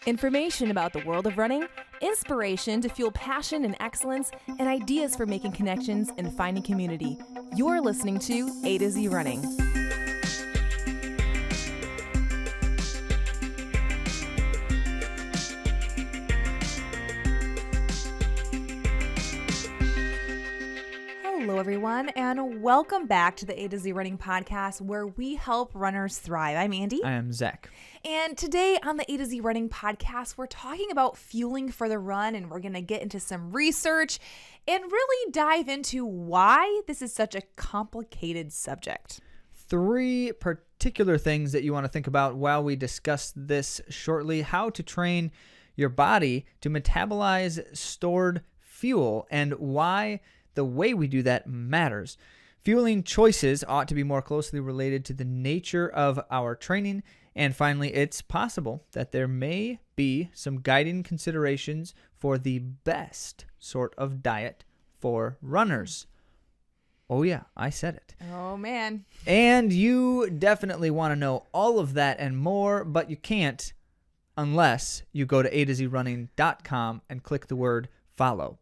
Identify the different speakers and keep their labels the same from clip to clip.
Speaker 1: Information about the world of running, inspiration to fuel passion and excellence, and ideas for making connections and finding community. You're listening to AtoZrunning. Hello, everyone, and welcome back to the AtoZrunning podcast, where we help runners thrive. I'm Andi.
Speaker 2: I am Zach.
Speaker 1: And today on the AtoZrunning podcast, we're talking about fueling for the run, and we're going to get into some research and really dive into why this is such a complicated subject.
Speaker 2: 3 particular things that you want to think about while we discuss this shortly: how to train your body to metabolize stored fuel, and why the way we do that matters. Fueling choices ought to be more closely related to the nature of our training. And finally, it's possible that there may be some guiding considerations for the best sort of diet for runners. Oh yeah, I said it.
Speaker 1: Oh man.
Speaker 2: And you definitely want to know all of that and more, but you can't unless you go to AtoZrunning.com and click the word follow.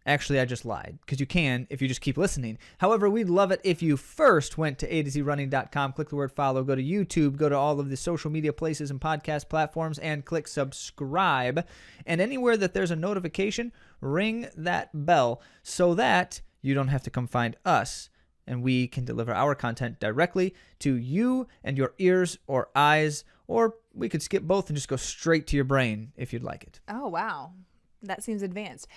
Speaker 2: Actually, I just lied, because you can if you just keep listening. However, we'd love it if you first went to AtoZrunning.com, click the word follow, go to YouTube, go to all of the social media places and podcast platforms, and click subscribe. And anywhere that there's a notification, ring that bell so that you don't have to come find us, and we can deliver our content directly to you and your ears or eyes, or we could skip both and just go straight to your brain if you'd like it.
Speaker 1: Oh, wow. That seems advanced.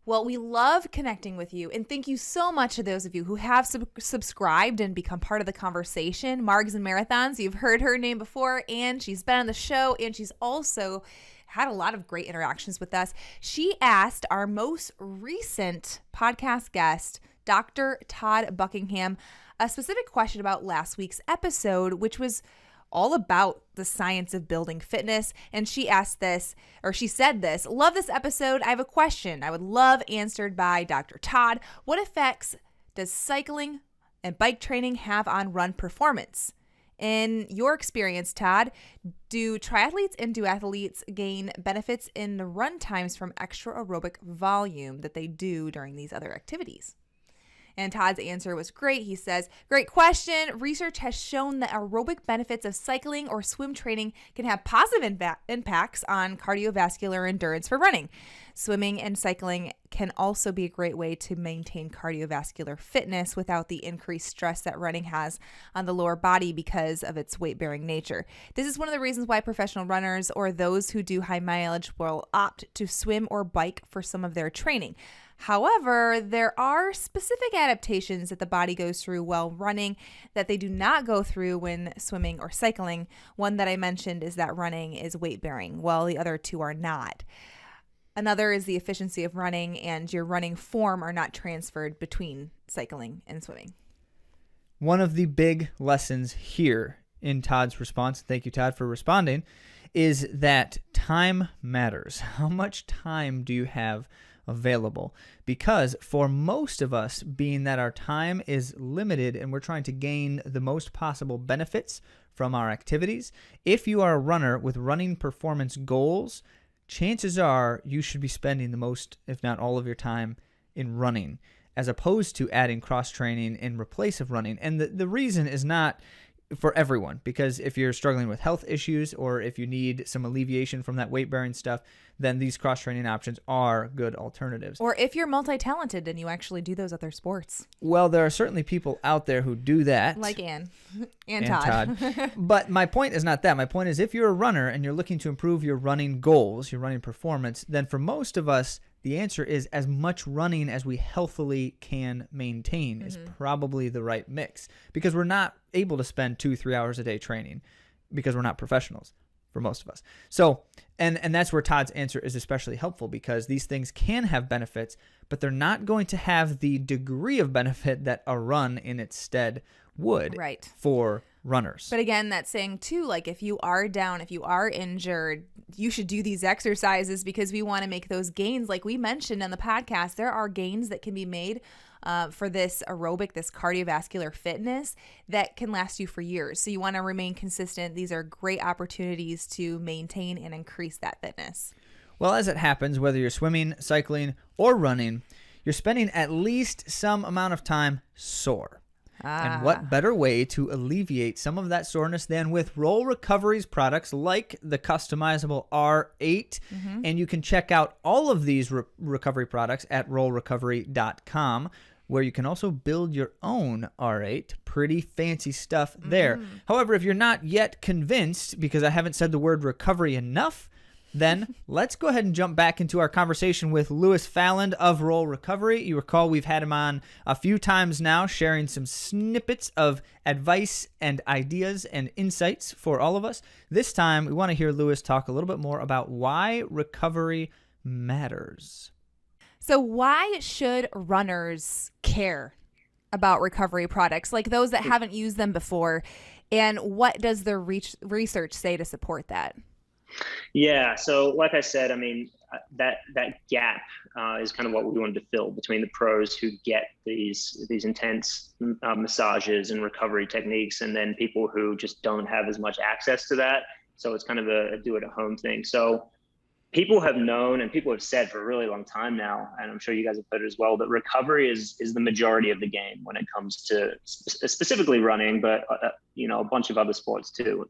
Speaker 1: Well, we love connecting with you, and thank you so much to those of you who have subscribed and become part of the conversation. Margs and Marathons, you've heard her name before, and she's been on the show, and she's also had a lot of great interactions with us. She asked our most recent podcast guest, Dr. Todd Buckingham, a specific question about last week's episode, which was all about the science of building fitness. And she asked this, or she said this: love this episode. I have a question I would love answered by Dr. Todd. What effects does cycling and bike training have on run performance? In your experience, Todd, do triathletes and duathletes gain benefits in the run times from extra aerobic volume that they do during these other activities? And Todd's answer was great. He says, great question. Research has shown that aerobic benefits of cycling or swim training can have positive impacts on cardiovascular endurance for running. Swimming and cycling can also be a great way to maintain cardiovascular fitness without the increased stress that running has on the lower body because of its weight-bearing nature. This is one of the reasons why professional runners or those who do high mileage will opt to swim or bike for some of their training. However, there are specific adaptations that the body goes through while running that they do not go through when swimming or cycling. One that I mentioned is that running is weight-bearing, while the other two are not. Another is the efficiency of running, and your running form are not transferred between cycling and swimming.
Speaker 2: One of the big lessons here in Todd's response, thank you, Todd, for responding, is that time matters. How much time do you have available? Because for most of us, being that our time is limited and we're trying to gain the most possible benefits from our activities, if you are a runner with running performance goals, chances are you should be spending the most, if not all of your time in running, as opposed to adding cross-training in replace of running. And the reason is not for everyone, because if you're struggling with health issues or if you need some alleviation from that weight-bearing stuff, then these cross-training options are good alternatives.
Speaker 1: Or if you're multi-talented and you actually do those other sports.
Speaker 2: Well, there are certainly people out there who do that.
Speaker 1: Like Ann and Todd.
Speaker 2: But my point is not that. My point is, if you're a runner and you're looking to improve your running goals, your running performance, then for most of us, the answer is as much running as we healthily can maintain is probably the right mix, because we're not able to spend 2-3 hours a day training because we're not professionals for most of us. So, and that's where Todd's answer is especially helpful, because these things can have benefits, but they're not going to have the degree of benefit that a run in its stead would for runners.
Speaker 1: But again, that's saying too, like if you are down, if you are injured, you should do these exercises because we want to make those gains. Like we mentioned on the podcast, there are gains that can be made for this aerobic, this cardiovascular fitness that can last you for years. So you want to remain consistent. These are great opportunities to maintain and increase that fitness.
Speaker 2: Well, as it happens, whether you're swimming, cycling, or running, you're spending at least some amount of time sore. And what better way to alleviate some of that soreness than with Roll Recovery's products like the customizable R8. And you can check out all of these recovery products at rollrecovery.com, where you can also build your own R8. Pretty fancy stuff there. However, if you're not yet convinced, because I haven't said the word recovery enough, then let's go ahead and jump back into our conversation with Lewis Falland of Roll Recovery. You recall we've had him on a few times now, sharing some snippets of advice and ideas and insights for all of us. This time, we want to hear Lewis talk a little bit more about why recovery matters.
Speaker 1: So why should runners care about recovery products, like those that haven't used them before? And what does the research say to support that?
Speaker 3: Yeah, so like I said, I mean, that gap is kind of what we wanted to fill between the pros who get these intense massages and recovery techniques, and then people who just don't have as much access to that. So it's kind of a do-it-at-home thing. So people have known and people have said for a really long time now, and I'm sure you guys have heard it as well, that recovery is the majority of the game when it comes to specifically running, but a bunch of other sports too.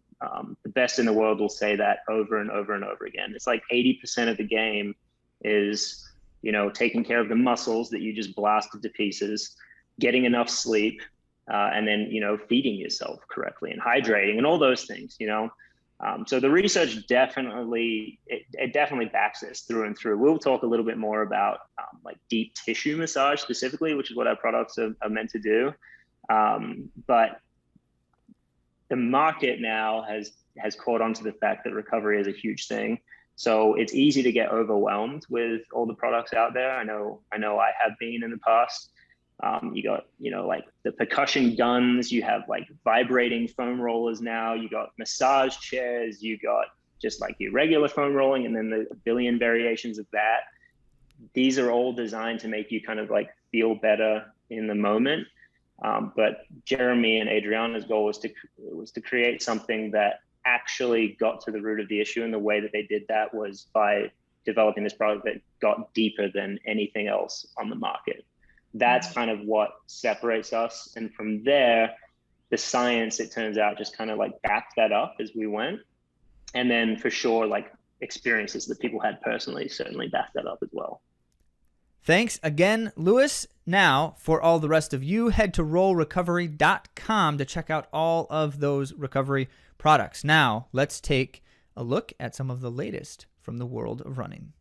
Speaker 3: The best in the world will say that over and over and over again. It's like 80% of the game is, taking care of the muscles that you just blasted to pieces, getting enough sleep, and then, feeding yourself correctly and hydrating and all those things, So the research definitely backs this through and through. We'll talk a little bit more about like deep tissue massage specifically, which is what our products are meant to do. But the market now has caught on to the fact that recovery is a huge thing. So it's easy to get overwhelmed with all the products out there. I know I have been in the past. You got, like the percussion guns, you have like vibrating foam rollers now, you got massage chairs, you got just like your regular foam rolling, and then the billion variations of that. These are all designed to make you kind of like feel better in the moment. But Jeremy and Adriana's goal was to create something that actually got to the root of the issue. And the way that they did that was by developing this product that got deeper than anything else on the market. That's kind of what separates us. And from there, the science, it turns out, just kind of like backed that up as we went. And then for sure, like experiences that people had personally certainly backed that up as well.
Speaker 2: Thanks again, Lewis. Now, for all the rest of you, head to rollrecovery.com to check out all of those recovery products. Now, let's take a look at some of the latest from the world of running.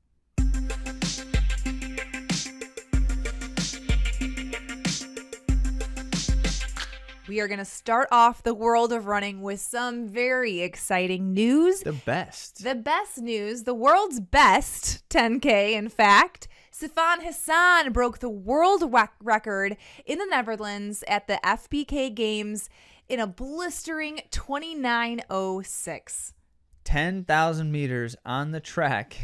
Speaker 1: We are going to start off the world of running with some very exciting news.
Speaker 2: The best
Speaker 1: news, the world's best 10K, in fact. Sifan Hassan broke the world record in the Netherlands at the FBK Games in a blistering 29:06.
Speaker 2: 10,000 meters on the track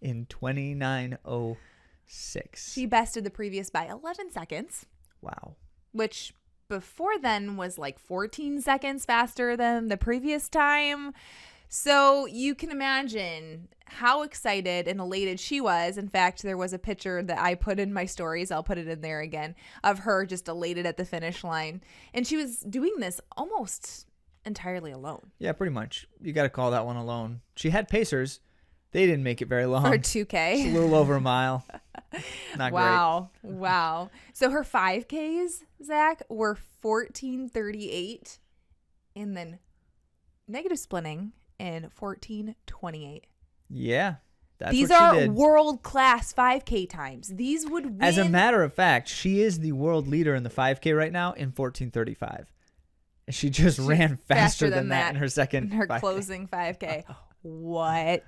Speaker 2: in 29:06.
Speaker 1: She bested the previous by 11 seconds.
Speaker 2: Wow.
Speaker 1: Which before then was like 14 seconds faster than the previous time. So you can imagine how excited and elated she was. In fact, there was a picture that I put in my stories, I'll put it in there again, of her just elated at the finish line. And she was doing this almost entirely alone.
Speaker 2: Yeah, pretty much. You got to call that one alone. She had pacers. They didn't make it very long.
Speaker 1: For 2K.
Speaker 2: Just a little over a mile. Not
Speaker 1: great. Wow. So her 5Ks, Zach, were 14:38 and then negative splinting in 14:28.
Speaker 2: Yeah.
Speaker 1: These are world-class 5K times. These would win.
Speaker 2: As a matter of fact, she is the world leader in the 5K right now in 14:35. She just ran faster than that in her second
Speaker 1: in her
Speaker 2: 5K.
Speaker 1: Closing 5K. What?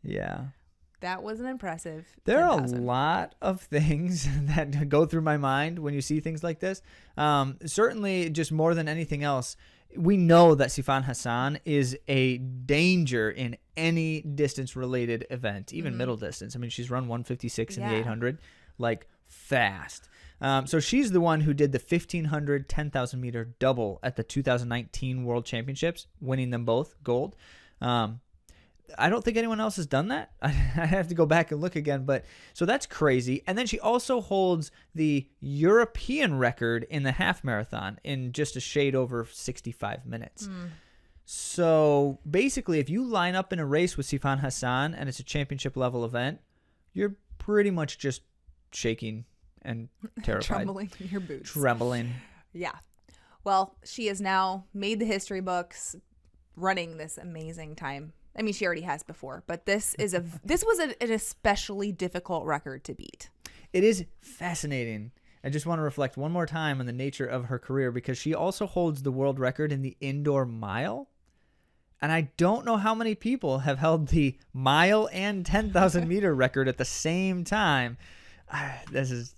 Speaker 2: Yeah.
Speaker 1: That wasn't impressive.
Speaker 2: There are
Speaker 1: 10,000.
Speaker 2: a lot of things that go through my mind when you see things like this. Certainly, just more than anything else, we know that Sifan Hassan is a danger in any distance-related event, even middle distance. I mean, she's run 156 in the 800, like fast. So she's the one who did the 1,500, 10,000 meter double at the 2019 World Championships, winning them both gold. I don't think anyone else has done that. I have to go back and look again, but so that's crazy. And then she also holds the European record in the half marathon in just a shade over 65 minutes. So basically, if you line up in a race with Sifan Hassan and it's a championship level event, you're pretty much just shaking and terrified.
Speaker 1: Trembling in your boots.
Speaker 2: Trembling.
Speaker 1: Yeah. Well, she has now made the history books running this amazing time. I mean, she already has before, but this was an especially difficult record to beat.
Speaker 2: It is fascinating. I just want to reflect one more time on the nature of her career because she also holds the world record in the indoor mile. And I don't know how many people have held the mile and 10,000 meter record at the same time. This is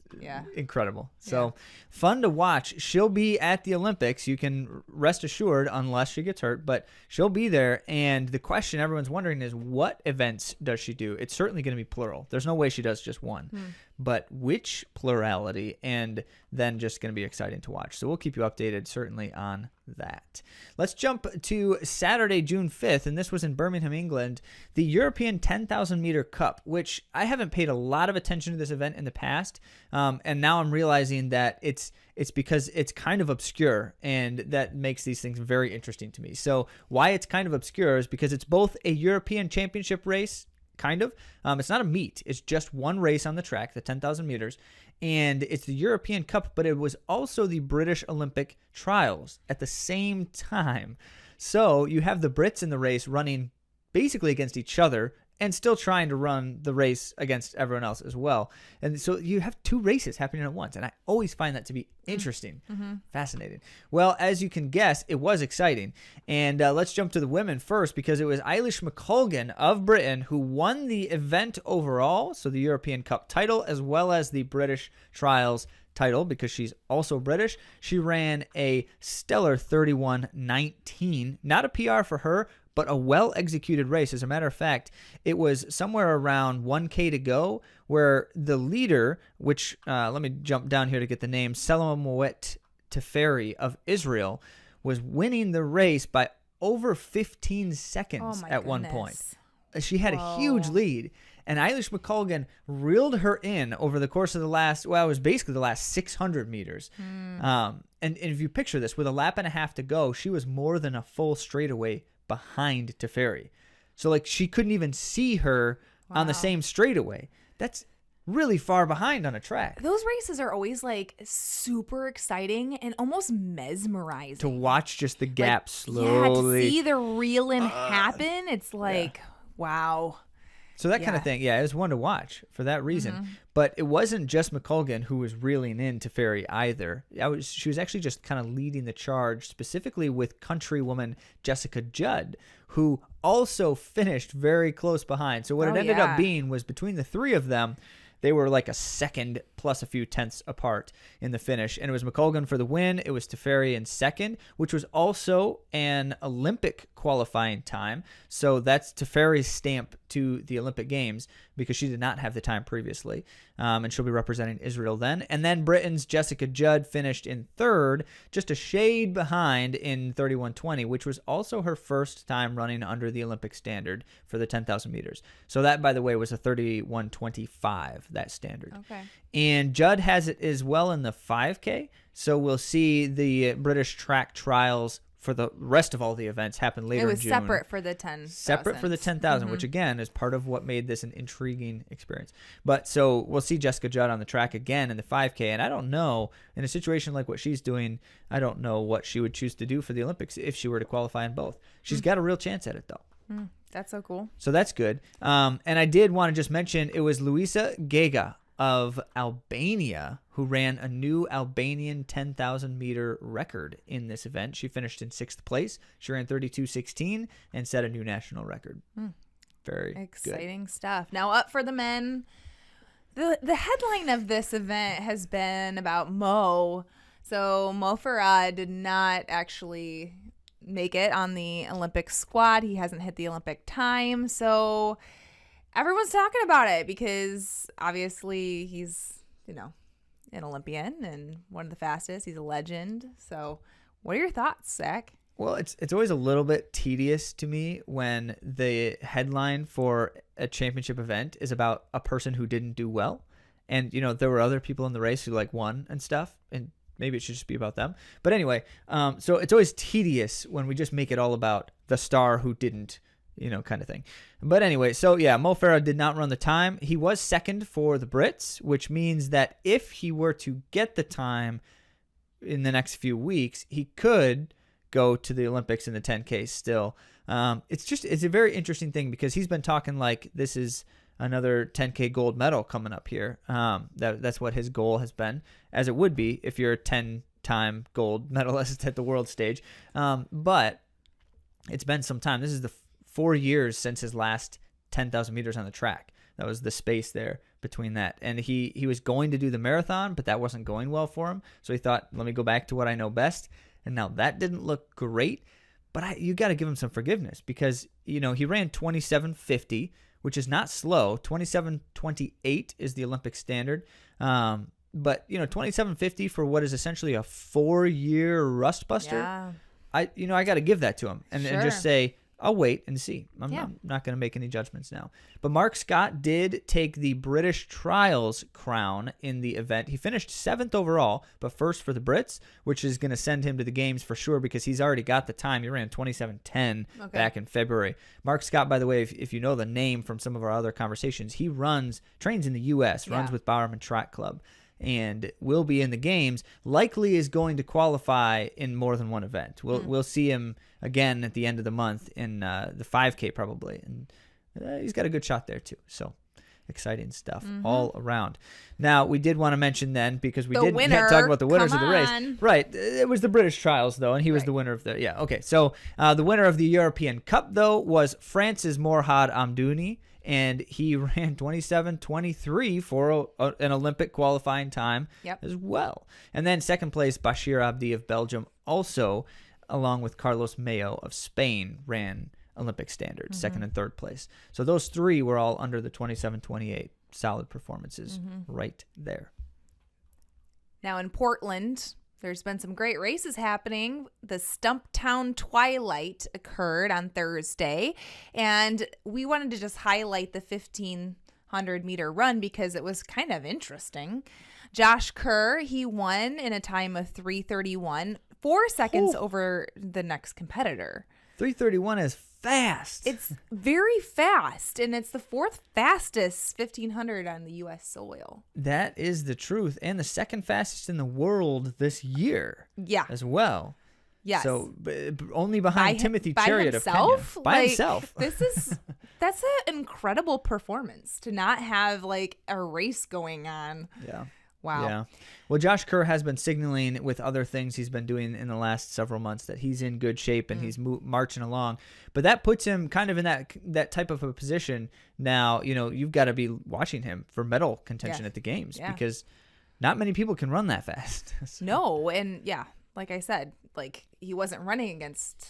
Speaker 2: incredible. So fun to watch. She'll be at the Olympics. You can rest assured, unless she gets hurt, but she'll be there. And the question everyone's wondering is, what events does she do? It's certainly going to be plural. There's no way she does just one. But which plurality? And then just going to be exciting to watch. So we'll keep you updated certainly on that. Let's jump to Saturday, June 5th, and this was in Birmingham, England, the European 10,000 meter cup, which I haven't paid a lot of attention to this event in the past. And now I'm realizing that it's because it's kind of obscure, and that makes these things very interesting to me. So why it's kind of obscure is because it's both a European championship race, kind of. It's not a meet. It's just one race on the track, the 10,000 meters, and it's the European Cup, but it was also the British Olympic trials at the same time. So you have the Brits in the race running basically against each other and still trying to run the race against everyone else as well. And so you have two races happening at once, and I always find that to be interesting, fascinating. Well, as you can guess, it was exciting. And let's jump to the women first, because it was Eilish McColgan of Britain who won the event overall, so the European Cup title, as well as the British Trials title, because she's also British. She ran a stellar 31:19, not a PR for her, but a well-executed race. As a matter of fact, it was somewhere around 1K to go, where the leader, which, let me jump down here to get the name, Selamowet Teferi of Israel, was winning the race by over 15 seconds at one point. She had a huge lead, and Eilish McColgan reeled her in over the course of the last, well, it was basically the last 600 meters. And if you picture this, with a lap and a half to go, she was more than a full straightaway behind Teferi. So like she couldn't even see her on the same straightaway. That's really far behind on a track.
Speaker 1: Those races are always like super exciting and almost mesmerizing.
Speaker 2: To watch just the gap slowly.
Speaker 1: Yeah, to see the reeling happen. It's like, wow.
Speaker 2: So that kind of thing, it was one to watch for that reason. But it wasn't just McColgan who was reeling in Teferi either. She was actually just kind of leading the charge, specifically with countrywoman Jessica Judd, who also finished very close behind. So what it ended up being was, between the three of them, they were like a second plus a few tenths apart in the finish. And it was McColgan for the win. It was Teferi in second, which was also an Olympic qualifying time. So that's Teferi's stamp to the Olympic Games, because she did not have the time previously. And she'll be representing Israel then. And then Britain's Jessica Judd finished in third, just a shade behind in 31:20, which was also her first time running under the Olympic standard for the 10,000 meters. So that, by the way, was a 31:25, that standard.
Speaker 1: Okay.
Speaker 2: And Judd has it as well in the 5K. So we'll see the British track trials for the rest of all the events happen later in June.
Speaker 1: It was separate for the 10,000.
Speaker 2: Separate for the 10,000, which again is part of what made this an intriguing experience. But so we'll see Jessica Judd on the track again in the 5K. And I don't know, in a situation like what she's doing, I don't know what she would choose to do for the Olympics if she were to qualify in both. She's got a real chance at it, though.
Speaker 1: That's so cool.
Speaker 2: So that's good. And I did want to just mention, it was Luisa Gega of Albania who ran a new Albanian 10,000 meter record in this event. She finished in 6th place. She ran 32:16 and set a new national record. Very
Speaker 1: exciting stuff. Now up for the men. The headline of this event has been about Mo. So Mo Farah did not actually make it on the Olympic squad. He hasn't hit the Olympic time. So everyone's talking about it because obviously he's, an Olympian and one of the fastest. He's a legend. So what are your thoughts, Zach?
Speaker 2: Well, it's always a little bit tedious to me when the headline for a championship event is about a person who didn't do well. And, there were other people in the race who won and stuff, and maybe it should just be about them. But anyway, so it's always tedious when we just make it all about the star who didn't, kind of thing. But anyway, so yeah, Mo Farah did not run the time. He was second for the Brits, which means that if he were to get the time in the next few weeks, he could go to the Olympics in the 10K still. It's a very interesting thing because he's been talking like this is another 10K gold medal coming up here. That's what his goal has been, as it would be if you're a 10-time gold medalist at the world stage. But it's been some time. This is the 4 years since his last 10,000 meters on the track. That was the space there between that. And he was going to do the marathon, but that wasn't going well for him. So he thought, let me go back to what I know best. And now that didn't look great, but you got to give him some forgiveness because, he ran 27:50, which is not slow. 27:28 is the Olympic standard. But, 27:50 for what is essentially a 4-year rust buster.
Speaker 1: Yeah.
Speaker 2: I got to give that to him and just say, I'll wait and see. I'm not going to make any judgments now. But Mark Scott did take the British Trials crown in the event. He finished 7th overall, but first for the Brits, which is going to send him to the games for sure because he's already got the time. He ran 27:10 back in February. Mark Scott, by the way, if you know the name from some of our other conversations, he trains in the U.S., runs with Bowerman Track Club, and will be in the games, likely is going to qualify in more than one event. We'll see him again at the end of the month in the 5K probably. And he's got a good shot there too. So exciting stuff all around. Now, we did want to mention then, because we didn't yet talk about the winners of the race. Right. It was the British Trials, though, and he was the winner of the... Yeah, okay. So the winner of the European Cup, though, was France's Morhad Amdouni, and he ran 27:23 for an Olympic qualifying time as well. And then second place, Bashir Abdi of Belgium, also, along with Carlos Mayo of Spain, ran Olympic standards, second and third place. So those three were all under the 27:28. Solid performances right there.
Speaker 1: Now in Portland, there's been some great races happening. The Stumptown Twilight occurred on Thursday, and we wanted to just highlight the 1,500-meter run because it was kind of interesting. Josh Kerr, he won in a time of 3:31, 4 seconds over the next competitor.
Speaker 2: 3:31 is fast.
Speaker 1: It's very fast, and it's the 4th fastest 1,500 on the U.S. soil.
Speaker 2: That is the truth, and the second fastest in the world this year.
Speaker 1: Yeah.
Speaker 2: As well.
Speaker 1: Yes.
Speaker 2: So only behind Timothy Chariot of Kenya. By himself.
Speaker 1: That's an incredible performance to not have a race going on.
Speaker 2: Yeah.
Speaker 1: Wow.
Speaker 2: Yeah. Well, Josh Kerr has been signaling with other things he's been doing in the last several months that he's in good shape and he's marching along. But that puts him kind of in that type of a position now. You've got to be watching him for medal contention at the games because not many people can run that fast. So.
Speaker 1: No. And like I said, he wasn't running against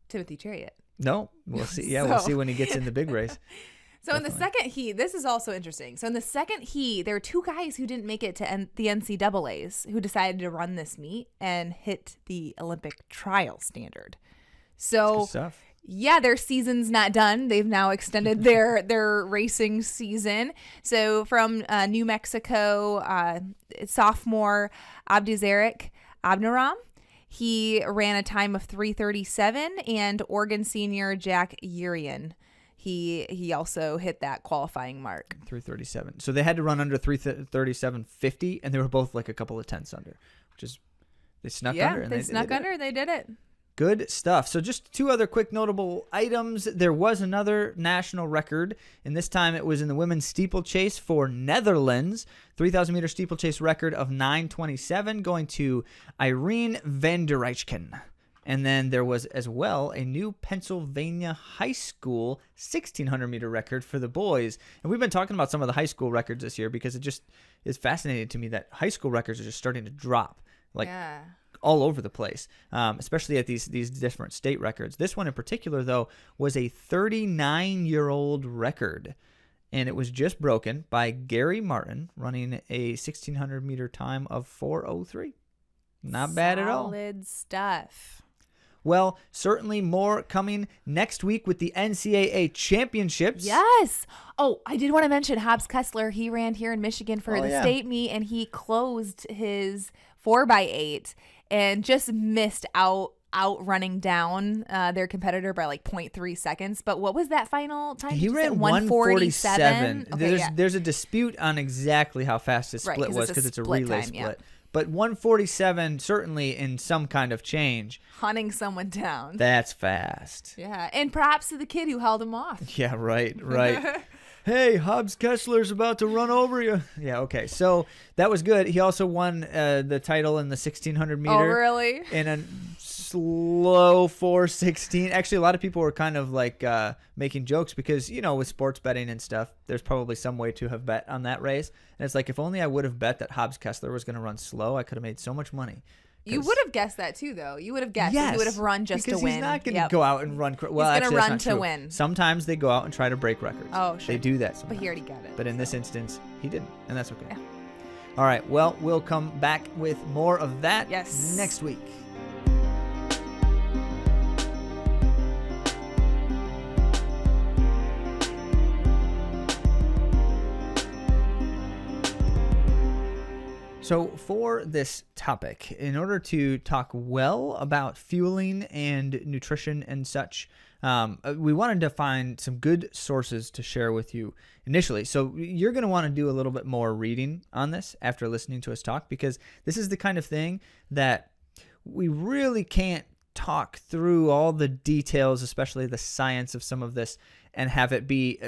Speaker 1: Timothy Chariot.
Speaker 2: No, we'll see. Yeah, we'll see when he gets in the big race.
Speaker 1: So Definitely. In the second heat, this is also interesting. So in the second heat, there were 2 guys who didn't make it to the NCAAs who decided to run this meet and hit the Olympic trial standard. So their season's not done. They've now extended their racing season. So from New Mexico, sophomore AtoZrunning Abnaram, he ran a time of 3:37, and Oregon senior Jack Urian. He also hit that qualifying mark.
Speaker 2: 3:37. So they had to run under 3:37.50, and they were both a couple of tenths under, which is they snuck under.
Speaker 1: Yeah, they snuck under. They did it.
Speaker 2: Good stuff. So just 2 other quick notable items. There was another national record, and this time it was in the women's steeplechase for Netherlands. 3,000-meter steeplechase record of 9:27 going to Irene van der Rijken. And then there was as well a new Pennsylvania high school 1,600-meter record for the boys. And we've been talking about some of the high school records this year because it just is fascinating to me that high school records are just starting to drop all over the place, especially at these different state records. This one in particular, though, was a 39-year-old record. and it was just broken by Gary Martin running a 1,600 meter time of 4:03. Not bad at all.
Speaker 1: Solid stuff.
Speaker 2: Well, certainly more coming next week with the NCAA championships.
Speaker 1: Yes. Oh, I did want to mention Hobbs Kessler. He ran here in Michigan for the state meet, and he closed his 4x8 and just missed outrunning down their competitor by like 0.3 seconds. But what was that final time?
Speaker 2: He ran 1:47.
Speaker 1: Okay,
Speaker 2: there's a dispute on exactly how fast his split was because it's a relay
Speaker 1: time,
Speaker 2: split. But 1:47, certainly in some kind of change.
Speaker 1: Hunting someone down.
Speaker 2: That's fast.
Speaker 1: Yeah. And props to the kid who held him off.
Speaker 2: Yeah, right. Hey, Hobbs Kessler's about to run over you. Yeah, okay. So that was good. He also won the title in the 1,600 meter.
Speaker 1: Oh, really?
Speaker 2: In a slow 4:16. Actually, a lot of people were kind of like making jokes because, with sports betting and stuff, there's probably some way to have bet on that race. And it's like, if only I would have bet that Hobbs Kessler was going to run slow, I could have made so much money.
Speaker 1: You would have guessed that too, though. You would have guessed that he would have run just to win.
Speaker 2: Because he's not going to go out and run. Well,
Speaker 1: he's going to run
Speaker 2: to
Speaker 1: win.
Speaker 2: Sometimes they go out and try to break records.
Speaker 1: Oh, sure.
Speaker 2: They do that sometimes.
Speaker 1: But he already got it.
Speaker 2: But in this instance, he didn't, and that's okay. Yeah. All right. Well, we'll come back with more of that next week. So for this topic, in order to talk well about fueling and nutrition and such, we wanted to find some good sources to share with you initially. So you're going to want to do a little bit more reading on this after listening to us talk, because this is the kind of thing that we really can't talk through all the details, especially the science of some of this, and have it be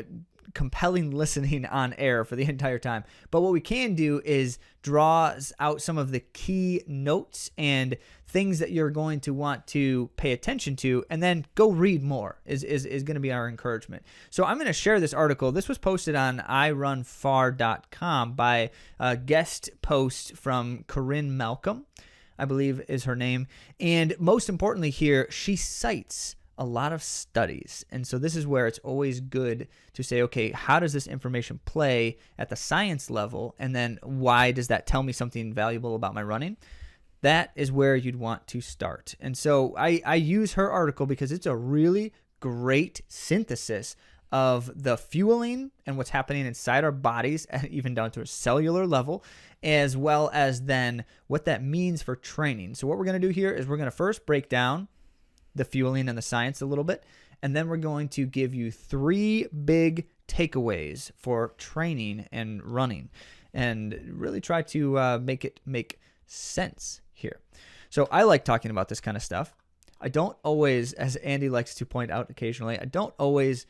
Speaker 2: compelling listening on air for the entire time. But what we can do is draw out some of the key notes and things that you're going to want to pay attention to, and then go read more is going to be our encouragement. So I'm going to share this article. This was posted on irunfar.com by a guest post from Corinne Malcolm, I believe is her name. And most importantly here, she cites a lot of studies. And so this is where it's always good to say, okay, how does this information play at the science level? And then why does that tell me something valuable about my running? That is where you'd want to start. And so I use her article because it's a really great synthesis of the fueling and what's happening inside our bodies, even down to a cellular level, as well as then what that means for training. So what we're going to do here is we're going to first break down the fueling and the science a little bit, and then we're going to give you 3 big takeaways for training and running, and really try to make it make sense here. So I like talking about this kind of stuff. I don't always, as Andy likes to point out occasionally, I don't always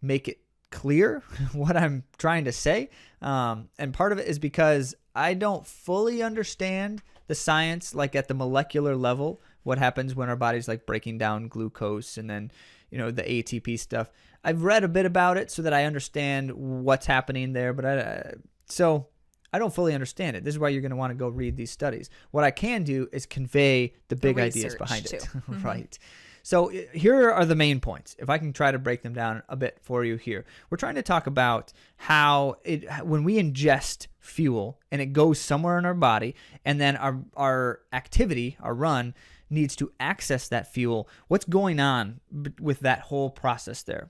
Speaker 2: make it clear what I'm trying to say, and part of it is because I don't fully understand the science, like at the molecular level, what happens when our body's like breaking down glucose and then, the ATP stuff. I've read a bit about it so that I understand what's happening there, but so I don't fully understand it. This is why you're going to want to go read these studies. What I can do is convey the big ideas behind it. Mm-hmm. Right. So here are the main points. If I can try to break them down a bit for you here. We're trying to talk about how when we ingest fuel and it goes somewhere in our body, and then our activity, our run, needs to access that fuel, what's going on with that whole process there?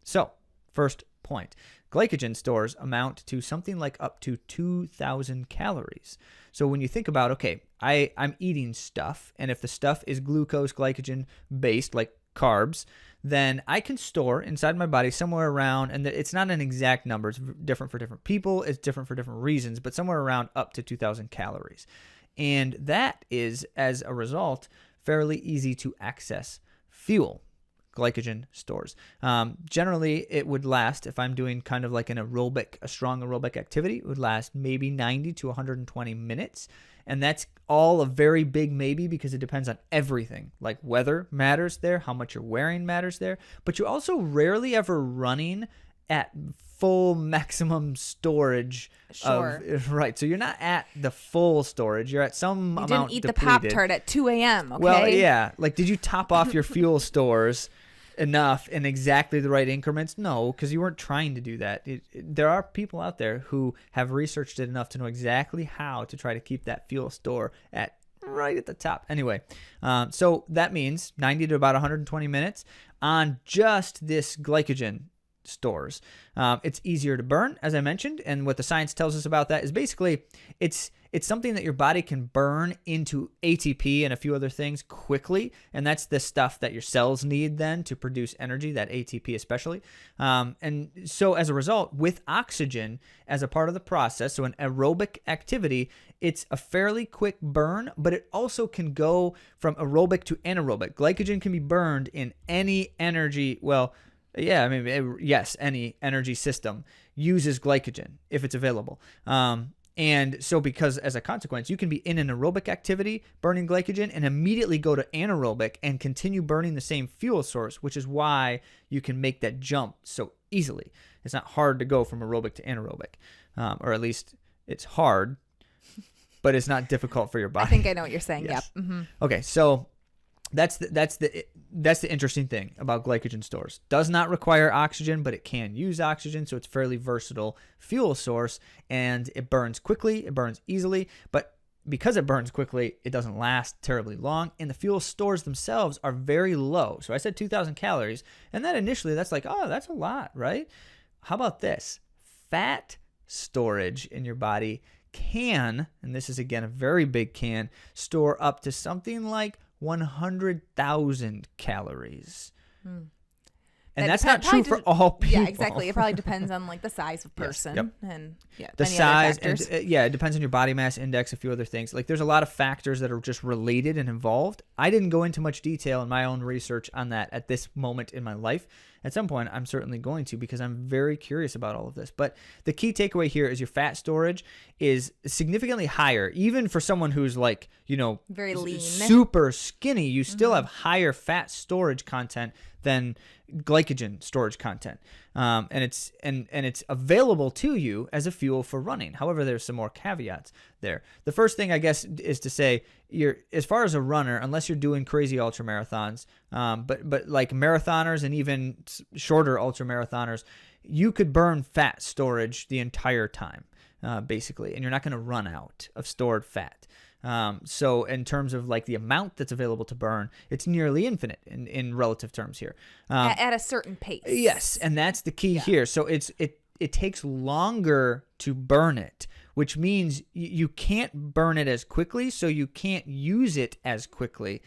Speaker 2: So, first point. Glycogen stores amount to something like up to 2,000 calories. So when you think about, okay, I'm eating stuff, and if the stuff is glucose, glycogen based, like carbs, then I can store inside my body somewhere around, and it's not an exact number, it's different for different people, it's different for different reasons, but somewhere around up to 2,000 calories. And that is, as a result, fairly easy to access fuel. Glycogen stores. Generally, it would last, if I'm doing kind of like a strong aerobic activity, it would last maybe 90 to 120 minutes. And that's all a very big maybe, because it depends on everything. Like weather matters there, how much you're wearing matters there, but you're also rarely ever running at full maximum storage.
Speaker 1: Sure.
Speaker 2: Right. So you're not at the full storage. You're at some amount
Speaker 1: didn't eat
Speaker 2: depleted.
Speaker 1: the Pop-Tart at 2 a.m., okay?
Speaker 2: Well, yeah. Like, did you top off your fuel stores enough in exactly the right increments? No, because you weren't trying to do that. There are people out there who have researched it enough to know exactly how to try to keep that fuel store at right at the top. Anyway, so that means 90 to about 120 minutes on just this glycogen stores. It's easier to burn, as I mentioned, and what the science tells us about that is basically it's something that your body can burn into ATP and a few other things quickly, and that's the stuff that your cells need then to produce energy, that ATP especially. And so as a result, with oxygen as a part of the process, so an aerobic activity, it's a fairly quick burn, but it also can go from aerobic to anaerobic. Glycogen can be burned in any energy, any energy system uses glycogen if it's available. And so because as a consequence, you can be in an aerobic activity burning glycogen and immediately go to anaerobic and continue burning the same fuel source, which is why you can make that jump so easily. It's not hard to go from aerobic to anaerobic, or at least it's hard, but it's not difficult for your body.
Speaker 1: I think I know what you're saying.
Speaker 2: Yes.
Speaker 1: Yep. Mm-hmm.
Speaker 2: Okay, so that's the interesting thing about glycogen stores. Does not require oxygen, but it can use oxygen, so it's a fairly versatile fuel source, and it burns quickly, it burns easily, but because it burns quickly, it doesn't last terribly long, and the fuel stores themselves are very low. So I said 2,000 calories, and that initially, that's like, oh, that's a lot, right? How about this? Fat storage in your body can, and this is again a very big can, store up to something like 100,000 calories. And that's not true for all people.
Speaker 1: Yeah, exactly. It probably depends on like the size of person.
Speaker 2: Yes. Yep.
Speaker 1: And
Speaker 2: the
Speaker 1: many
Speaker 2: size
Speaker 1: other factors.
Speaker 2: and it depends on your body mass index, a few other things. Like there's a lot of factors that are just related and involved. I didn't go into much detail in my own research on that at this moment in my life. At some point, I'm certainly going to because I'm very curious about all of this. But the key takeaway here is your fat storage is significantly higher, even for someone who's like,
Speaker 1: very lean,
Speaker 2: super skinny. You still have higher fat storage content than glycogen storage content, and it's available to you as a fuel for running. However, there's some more caveats there. The first thing I guess is to say as far as a runner, unless you're doing crazy ultra marathons, but like marathoners and even shorter ultra marathoners, you could burn fat storage the entire time, basically, and you're not going to run out of stored fat. So in terms of like the amount that's available to burn, it's nearly infinite in relative terms here.
Speaker 1: At a certain pace.
Speaker 2: Yes, and that's the key here. So it takes longer to burn it, which means you can't burn it as quickly, so you can't use it as quickly.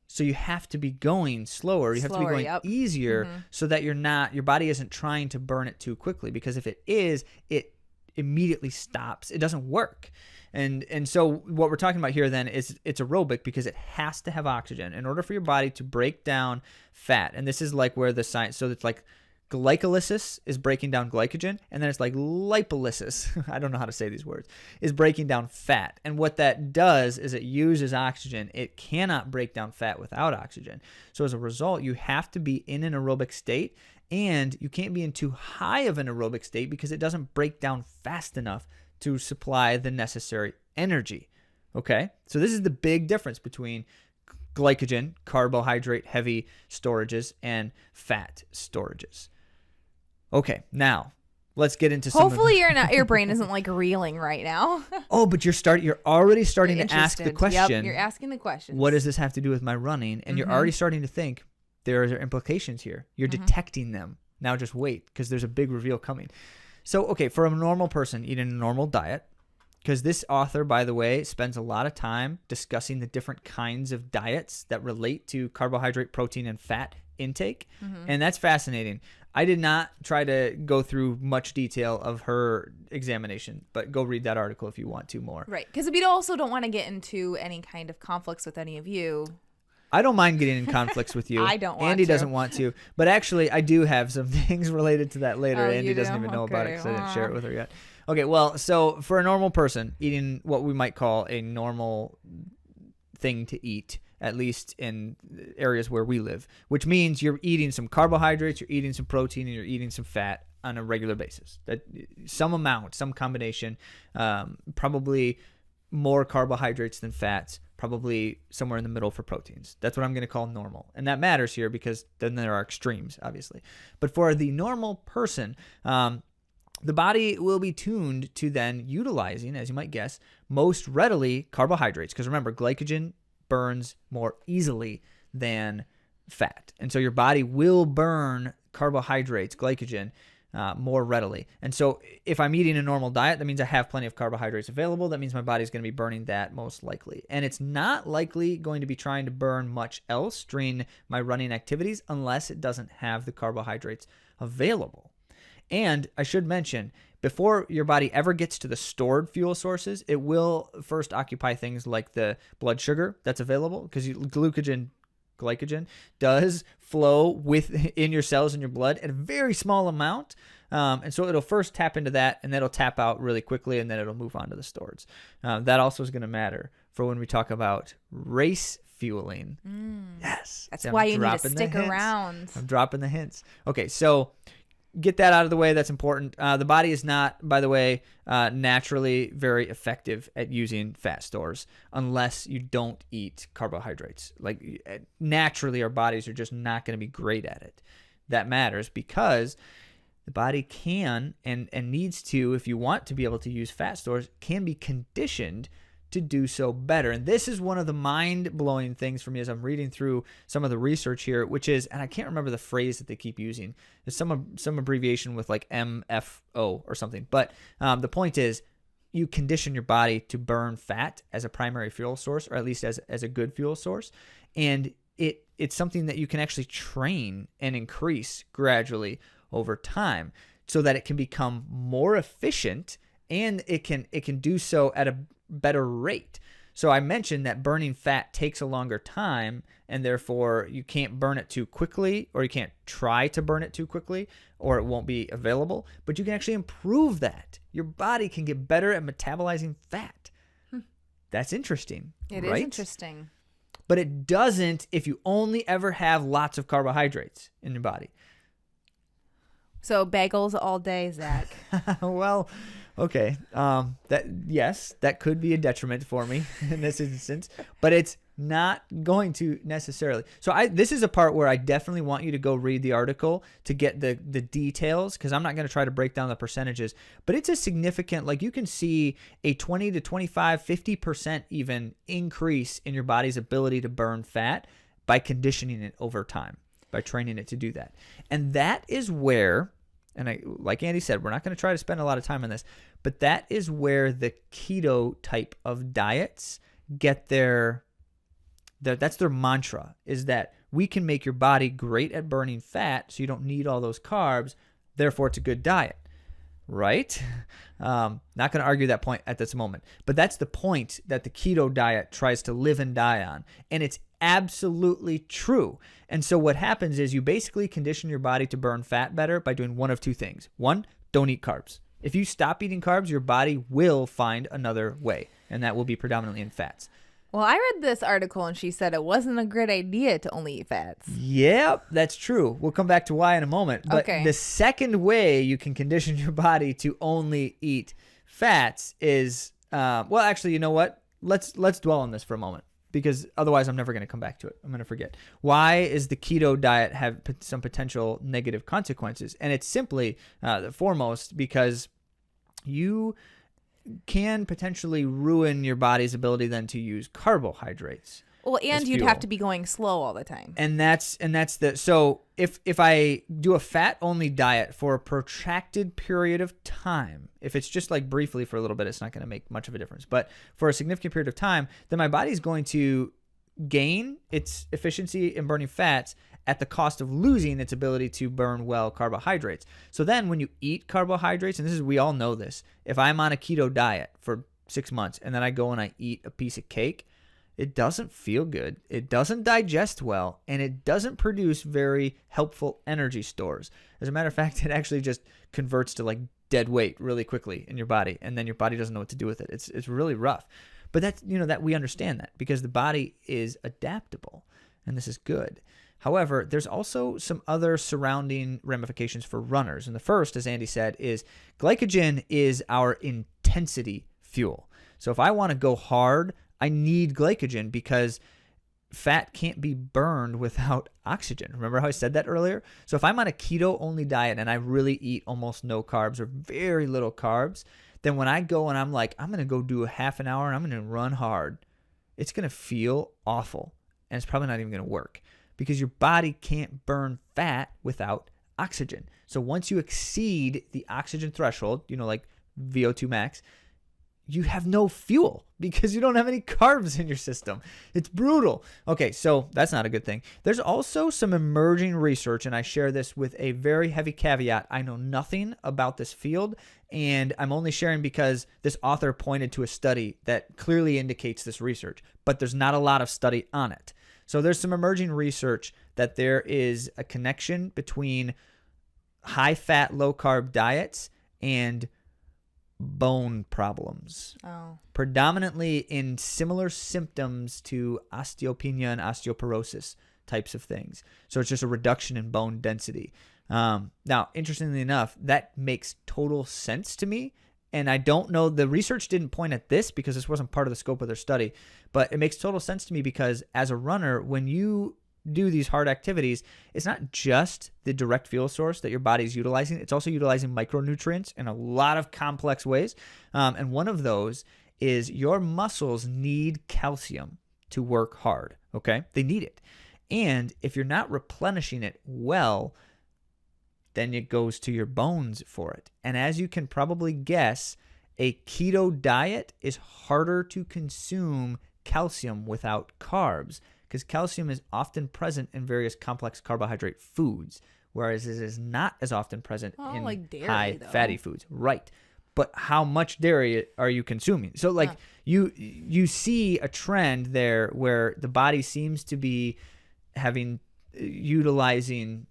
Speaker 2: So you have to be going slower. You have to be going easier so that your body isn't trying to burn it too quickly, because if it is, it immediately stops. It doesn't work. And so what we're talking about here then is it's aerobic because it has to have oxygen in order for your body to break down fat. And this is like where the science, so it's like glycolysis is breaking down glycogen, and then it's like lipolysis, I don't know how to say these words, is breaking down fat. And what that does is it uses oxygen. It cannot break down fat without oxygen. So as a result, you have to be in an aerobic state, and you can't be in too high of an aerobic state because it doesn't break down fast enough to supply the necessary energy. Okay? So this is the big difference between glycogen, carbohydrate heavy storages, and fat storages. Okay, now let's get into some.
Speaker 1: Hopefully your brain isn't like reeling right now.
Speaker 2: Oh, but you're already starting to ask the question.
Speaker 1: Yep, you're asking the question.
Speaker 2: What does this have to do with my running? And you're already starting to think there are implications here. You're detecting them. Now just wait, because there's a big reveal coming. So, okay, for a normal person eating a normal diet, because this author, by the way, spends a lot of time discussing the different kinds of diets that relate to carbohydrate, protein, and fat intake. And that's fascinating. I did not try to go through much detail of her examination, but go read that article if you want to more.
Speaker 1: Right, because we also don't want to get into any kind of conflicts with any of you.
Speaker 2: I don't mind getting in conflicts with you.
Speaker 1: I don't want
Speaker 2: Andy
Speaker 1: to.
Speaker 2: doesn't want to. But actually, I do have some things related to that later.
Speaker 1: Oh,
Speaker 2: Andy
Speaker 1: you do?
Speaker 2: doesn't even know about it because I didn't share it
Speaker 1: Aw.
Speaker 2: with her yet. Okay, well, so for a normal person, eating what we might call a normal thing to eat, at least in areas where we live, which means you're eating some carbohydrates, you're eating some protein, and you're eating some fat on a regular basis. That some amount, some combination, probably more carbohydrates than fats, probably somewhere in the middle for proteins. That's what I'm going to call normal. And that matters here because then there are extremes, obviously. But for the normal person, the body will be tuned to then utilizing, as you might guess, most readily carbohydrates. Because remember, glycogen burns more easily than fat. And so your body will burn carbohydrates, glycogen, more readily. And so if I'm eating a normal diet, that means I have plenty of carbohydrates available. That means my body's going to be burning that most likely. And it's not likely going to be trying to burn much else during my running activities unless it doesn't have the carbohydrates available. And I should mention, before your body ever gets to the stored fuel sources, it will first occupy things like the blood sugar that's available, because glycogen does flow within your cells in your blood at a very small amount. And so it'll first tap into that, and then it'll tap out really quickly, and then it'll move on to the stores. That also is going to matter for when we talk about race fueling. Yes.
Speaker 1: That's why you need to stick around.
Speaker 2: I'm dropping the hints. Okay, so get that out of the way. That's important. The body is not, by the way, naturally very effective at using fat stores unless you don't eat carbohydrates. Like naturally, our bodies are just not going to be great at it. That matters because the body can and needs to, if you want to be able to use fat stores, can be conditioned to do so better. And this is one of the mind-blowing things for me as I'm reading through some of the research here, which is, and I can't remember the phrase that they keep using. There's some abbreviation with like MFO or something. But the point is, you condition your body to burn fat as a primary fuel source, or at least as a good fuel source. And it's something that you can actually train and increase gradually over time so that it can become more efficient, and it can do so at a better rate. So I mentioned that burning fat takes a longer time, and therefore you can't burn it too quickly, or you can't try to burn it too quickly, or it won't be available. But you can actually improve that. Your body can get better at metabolizing fat. That's interesting.
Speaker 1: It
Speaker 2: right?
Speaker 1: is interesting.
Speaker 2: But it doesn't if you only ever have lots of carbohydrates in your body.
Speaker 1: So bagels all day, Zach.
Speaker 2: Well, okay. That could be a detriment for me in this instance, but it's not going to necessarily. So this is a part where I definitely want you to go read the article to get the details, because I'm not going to try to break down the percentages, but it's a significant, like you can see a 20 to 25, 50% even increase in your body's ability to burn fat by conditioning it over time, by training it to do that. And that is where, and like Andy said, we're not going to try to spend a lot of time on this, but that is where the keto type of diets get that's their mantra, is that we can make your body great at burning fat so you don't need all those carbs, therefore it's a good diet, right? Not going to argue that point at this moment, but that's the point that the keto diet tries to live and die on, and it's absolutely true. And so what happens is you basically condition your body to burn fat better by doing one of two things. One, don't eat carbs. If you stop eating carbs, your body will find another way, and that will be predominantly in fats.
Speaker 1: Well, I read this article and she said it wasn't a great idea to only eat fats.
Speaker 2: Yep, that's true. We'll come back to why in a moment. But the second way you can condition your body to only eat fats is, well, actually, you know what? Let's dwell on this for a moment, because otherwise I'm never going to come back to it. I'm going to forget. Why is the keto diet have some potential negative consequences? And it's simply, foremost, because you can potentially ruin your body's ability then to use carbohydrates.
Speaker 1: Well, and you'd have to be going slow all the time.
Speaker 2: And that's so if I do a fat only diet for a protracted period of time, if it's just like briefly for a little bit, it's not going to make much of a difference. But for a significant period of time, then my body's going to gain its efficiency in burning fats at the cost of losing its ability to burn well carbohydrates. So then when you eat carbohydrates, and we all know this, if I'm on a keto diet for 6 months and then I go and I eat a piece of cake, it doesn't feel good, it doesn't digest well, and it doesn't produce very helpful energy stores. As a matter of fact, it actually just converts to like dead weight really quickly in your body, and then your body doesn't know what to do with it. It's really rough. But that's, that we understand that because the body is adaptable, and this is good. However, there's also some other surrounding ramifications for runners. And the first, as Andy said, is glycogen is our intensity fuel. So if I want to go hard, I need glycogen because fat can't be burned without oxygen. Remember how I said that earlier? So if I'm on a keto-only diet and I really eat almost no carbs or very little carbs, then when I go and I'm like, I'm going to go do a half an hour and I'm going to run hard, it's going to feel awful. And it's probably not even going to work because your body can't burn fat without oxygen. So once you exceed the oxygen threshold, like VO2 max, you have no fuel because you don't have any carbs in your system. It's brutal. Okay, so that's not a good thing. There's also some emerging research, and I share this with a very heavy caveat. I know nothing about this field, and I'm only sharing because this author pointed to a study that clearly indicates this research, but there's not a lot of study on it. So there's some emerging research that there is a connection between high-fat, low-carb diets and bone problems, predominantly in similar symptoms to osteopenia and osteoporosis types of things. So it's just a reduction in bone density. Now, interestingly enough, that makes total sense to me. And I don't know, the research didn't point at this because this wasn't part of the scope of their study, but it makes total sense to me because as a runner, when you do these hard activities, it's not just the direct fuel source that your body's utilizing. It's also utilizing micronutrients in a lot of complex ways. And one of those is your muscles need calcium to work hard. Okay. They need it. And if you're not replenishing it well, then it goes to your bones for it. And as you can probably guess, a keto diet is harder to consume calcium without carbs, because calcium is often present in various complex carbohydrate foods, whereas it is not as often present in
Speaker 1: like dairy,
Speaker 2: high
Speaker 1: though.
Speaker 2: fatty foods. Right. But how much dairy are you consuming? So you see a trend there where the body seems to be utilizing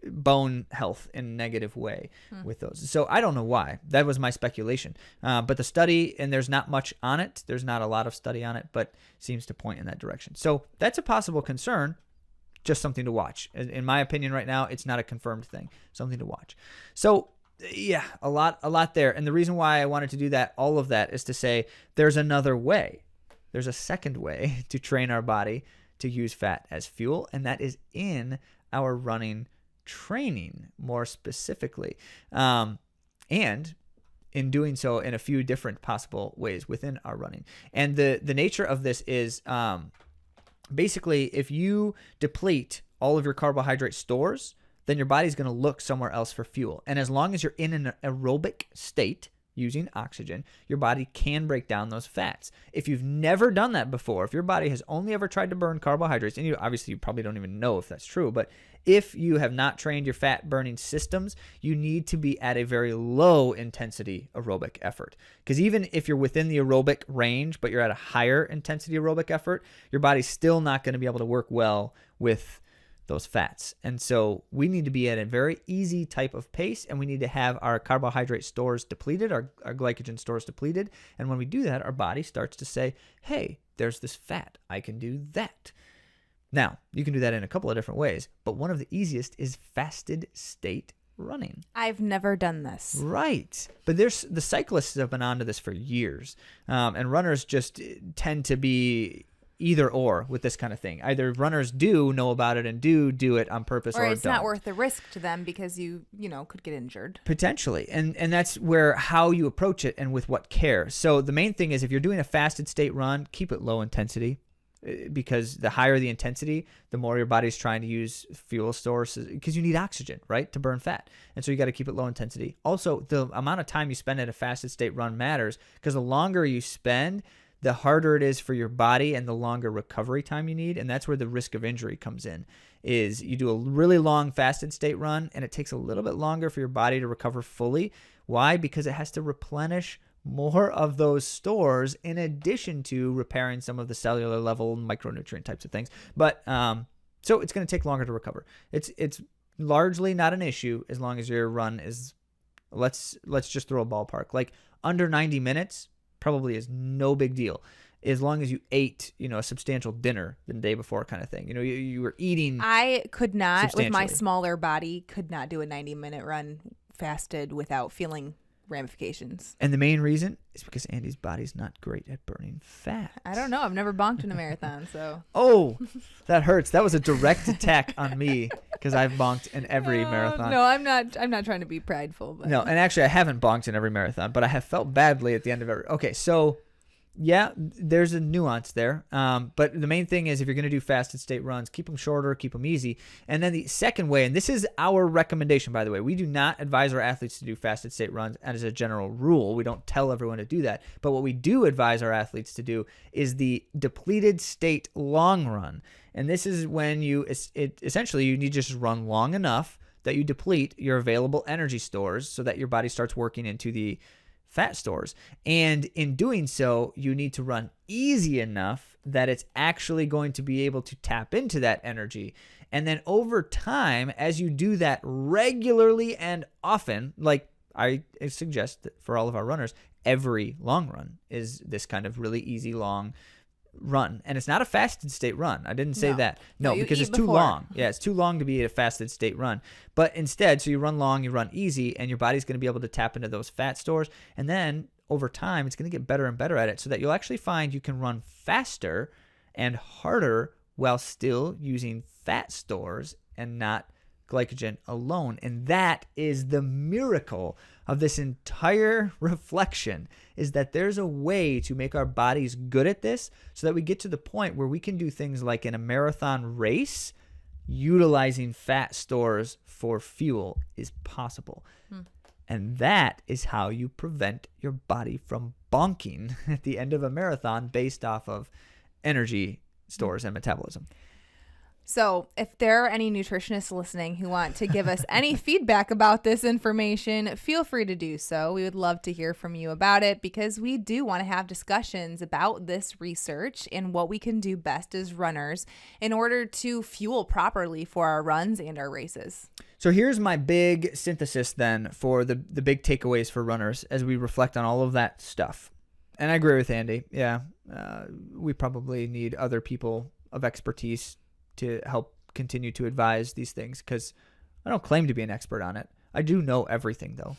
Speaker 2: bone health in a negative way with those. So I don't know why. That was my speculation. But the study, and there's not much on it. There's not a lot of study on it, but seems to point in that direction. So that's a possible concern, just something to watch. In my opinion right now, it's not a confirmed thing, something to watch. So yeah, a lot there. And the reason why I wanted to do that, all of that, is to say there's another way. There's a second way to train our body to use fat as fuel, and that is in our running training more specifically, and in doing so in a few different possible ways within our running. And the nature of this is basically if you deplete all of your carbohydrate stores, then your body's going to look somewhere else for fuel. And as long as you're in an aerobic state using oxygen, your body can break down those fats. If you've never done that before, if your body has only ever tried to burn carbohydrates, and you probably don't even know if that's true, but if you have not trained your fat burning systems, you need to be at a very low intensity aerobic effort. Because even if you're within the aerobic range, but you're at a higher intensity aerobic effort, your body's still not going to be able to work well with those fats. And so we need to be at a very easy type of pace, and we need to have our carbohydrate stores depleted, our glycogen stores depleted. And when we do that, our body starts to say, hey, there's this fat. I can do that. Now, you can do that in a couple of different ways, but one of the easiest is fasted state running.
Speaker 1: I've never done this.
Speaker 2: Right. But the cyclists have been onto this for years. And runners just tend to be either or with this kind of thing. Either runners do know about it and do it on purpose, or
Speaker 1: it's
Speaker 2: don't.
Speaker 1: not worth the risk to them because you could get injured.
Speaker 2: Potentially. And that's where how you approach it and with what care. So the main thing is if you're doing a fasted state run, keep it low intensity, because the higher the intensity, the more your body's trying to use fuel sources, because you need oxygen, right, to burn fat. And so you got to keep it low intensity. Also, the amount of time you spend at a fasted state run matters, because the longer you spend, the harder it is for your body and the longer recovery time you need. And that's where the risk of injury comes in, is you do a really long fasted state run and it takes a little bit longer for your body to recover fully. Why? Because it has to replenish more of those stores in addition to repairing some of the cellular level micronutrient types of things. But so it's going to take longer to recover. It's largely not an issue as long as your run is, let's just throw a ballpark, like under 90 minutes. Probably is no big deal, as long as you ate, a substantial dinner the day before, kind of thing. You were eating.
Speaker 1: I could not, with my smaller body, could not do a 90-minute run fasted without feeling ramifications.
Speaker 2: And the main reason is because Andy's body's not great at burning fat.
Speaker 1: I don't know. I've never bonked in a marathon, so.
Speaker 2: Oh, that hurts. That was a direct attack on me because I've bonked in every marathon.
Speaker 1: No, I'm not trying to be prideful. But.
Speaker 2: No, and actually I haven't bonked in every marathon, but I have felt badly at the end of every. Okay, so yeah, there's a nuance there. But the main thing is if you're going to do fasted state runs, keep them shorter, keep them easy. And then the second way, and this is our recommendation, by the way, we do not advise our athletes to do fasted state runs as a general rule. We don't tell everyone to do that. But what we do advise our athletes to do is the depleted state long run. And this is when essentially you need to just run long enough that you deplete your available energy stores so that your body starts working into the fat stores. And in doing so, you need to run easy enough that it's actually going to be able to tap into that energy. And then over time, as you do that regularly and often, like I suggest that for all of our runners, every long run is this kind of really easy long run. And it's not a fasted state run. I didn't say that. No, because it's too long. Yeah, it's too long to be a fasted state run. But instead, so you run long, you run easy, and your body's going to be able to tap into those fat stores. And then over time, it's going to get better and better at it so that you'll actually find you can run faster and harder while still using fat stores and not glycogen alone. And that is the miracle of this entire reflection, is that there's a way to make our bodies good at this so that we get to the point where we can do things like in a marathon race, utilizing fat stores for fuel is possible. And that is how you prevent your body from bonking at the end of a marathon based off of energy stores and metabolism.
Speaker 1: So if there are any nutritionists listening who want to give us any feedback about this information, feel free to do so. We would love to hear from you about it because we do want to have discussions about this research and what we can do best as runners in order to fuel properly for our runs and our races.
Speaker 2: So here's my big synthesis then for the big takeaways for runners as we reflect on all of that stuff. And I agree with Andy. Yeah, we probably need other people of expertise to help continue to advise these things because I don't claim to be an expert on it. I do know everything though.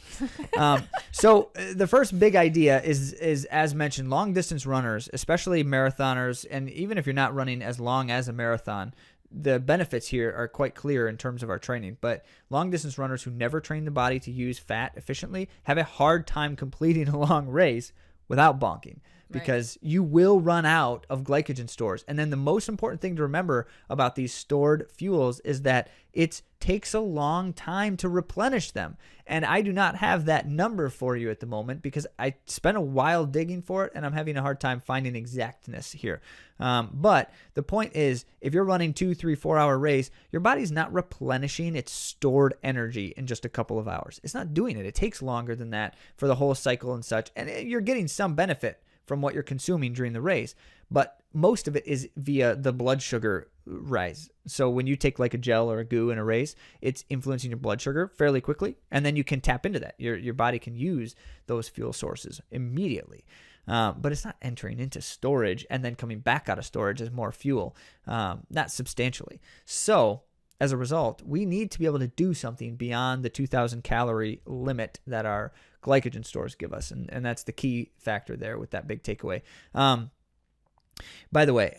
Speaker 2: So the first big idea is as mentioned, long distance runners, especially marathoners, and even if you're not running as long as a marathon, the benefits here are quite clear in terms of our training. But long distance runners who never train the body to use fat efficiently have a hard time completing a long race without bonking. Because you will run out of glycogen stores. And then the most important thing to remember about these stored fuels is that it takes a long time to replenish them. And I do not have that number for you at the moment because I spent a while digging for it and I'm having a hard time finding exactness here. But the point is, if you're running 2, 3, 4 hour race, your body's not replenishing its stored energy in just a couple of hours. It's not doing it. It takes longer than that for the whole cycle and such. And you're getting some benefit from what you're consuming during the race, but most of it is via the blood sugar rise. So when you take like a gel or a goo in a race, it's influencing your blood sugar fairly quickly, and then you can tap into that. Your body can use those fuel sources immediately, but it's not entering into storage and then coming back out of storage as more fuel, not substantially. So as a result, we need to be able to do something beyond the 2,000 calorie limit that our glycogen stores give us. And that's the key factor there with that big takeaway. By the way,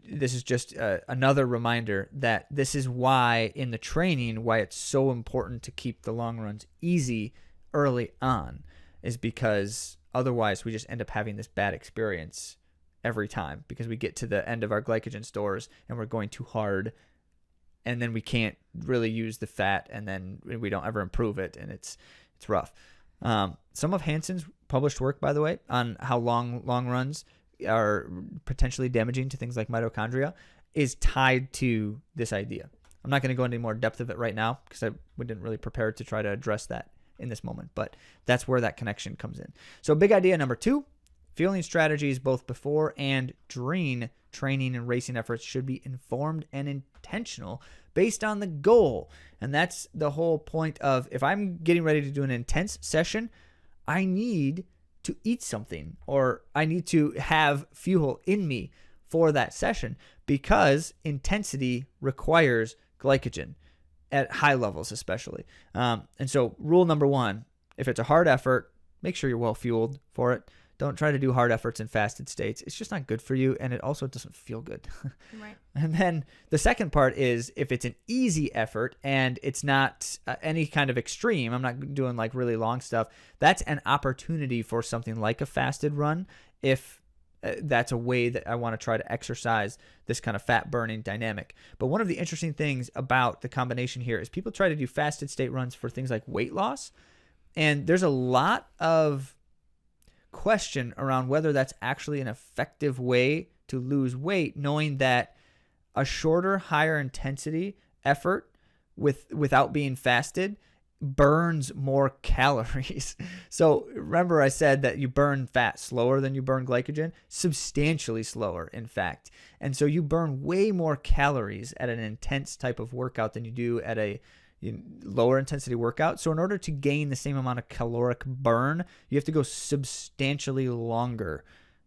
Speaker 2: this is just another reminder that this is why in the training, why it's so important to keep the long runs easy early on, is because otherwise we just end up having this bad experience every time because we get to the end of our glycogen stores and we're going too hard. And then we can't really use the fat, and then we don't ever improve it, and it's rough. Some of Hansen's published work, by the way, on how long runs are potentially damaging to things like mitochondria is tied to this idea. I'm not going to go into any more depth of it right now because we didn't really prepare to try to address that in this moment, but that's where that connection comes in. So big idea number 2, fueling strategies both before and during training and racing efforts should be informed and intentional based on the goal. And that's the whole point of, if I'm getting ready to do an intense session, I need to eat something or I need to have fuel in me for that session because intensity requires glycogen at high levels especially. And so rule number 1, if it's a hard effort, make sure you're well fueled for it. Don't try to do hard efforts in fasted states. It's just not good for you, and it also doesn't feel good.
Speaker 1: Right.
Speaker 2: And then the second part is if it's an easy effort and it's not any kind of extreme, I'm not doing like really long stuff, that's an opportunity for something like a fasted run if that's a way that I want to try to exercise this kind of fat burning dynamic. But one of the interesting things about the combination here is people try to do fasted state runs for things like weight loss, and there's a lot of question around whether that's actually an effective way to lose weight, knowing that a shorter, higher intensity effort without being fasted burns more calories. So remember I said that you burn fat slower than you burn glycogen, substantially slower, in fact. And so you burn way more calories at an intense type of workout than you do at a lower intensity workout. So in order to gain the same amount of caloric burn, you have to go substantially longer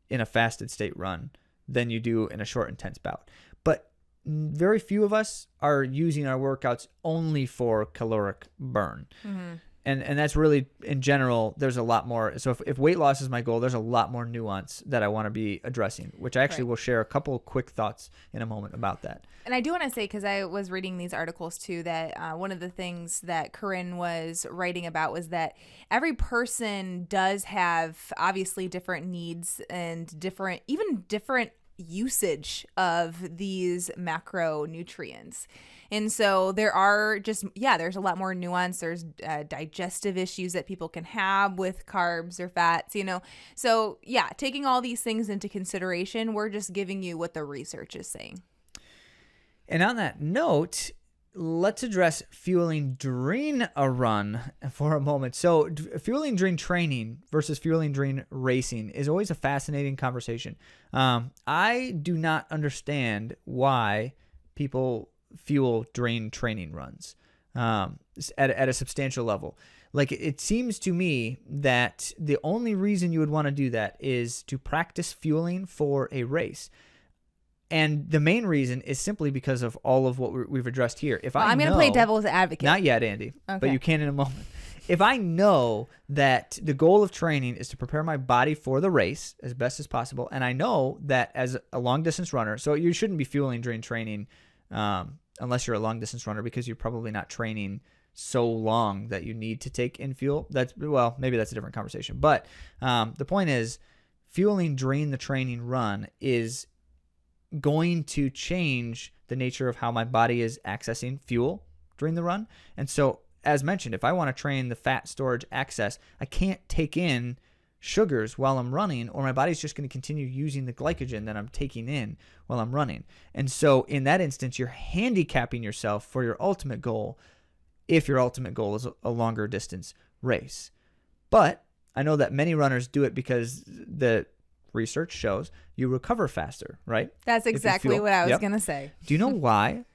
Speaker 2: in a fasted state run than you do in a short intense bout. But very few of us are using our workouts only for caloric burn. Mm-hmm. And that's really, in general, there's a lot more. So if weight loss is my goal, there's a lot more nuance that I want to be addressing, which I actually will share a couple of quick thoughts in a moment about that.
Speaker 1: And I do want to say, because I was reading these articles too, that one of the things that Corinne was writing about was that every person does have obviously different needs and different usage of these macronutrients. And so there are there's a lot more nuance. There's digestive issues that people can have with carbs or fats, So taking all these things into consideration, we're just giving you what the research is saying.
Speaker 2: And on that note, let's address fueling during a run for a moment. So fueling during training versus fueling during racing is always a fascinating conversation. I do not understand why people fuel during training runs at a substantial level. Like, it seems to me that the only reason you would want to do that is to practice fueling for a race. And the main reason is simply because of all of what we've addressed here.
Speaker 1: I'm going to play devil's advocate.
Speaker 2: Not yet, Andy,
Speaker 1: okay.
Speaker 2: But you can in a moment. If I know that the goal of training is to prepare my body for the race as best as possible, and I know that as a long-distance runner, so you shouldn't be fueling during training unless you're a long-distance runner, because you're probably not training so long that you need to take in fuel. Maybe that's a different conversation. But the point is, fueling during the training run is going to change the nature of how my body is accessing fuel during the run. And so, as mentioned, if I want to train the fat storage access, I can't take in sugars while I'm running, or my body's just going to continue using the glycogen that I'm taking in while I'm running. And so in that instance, you're handicapping yourself for your ultimate goal, if your ultimate goal is a longer distance race. But I know that many runners do it because the research shows you recover faster, right?
Speaker 1: That's exactly what I was going to say.
Speaker 2: Do you know why?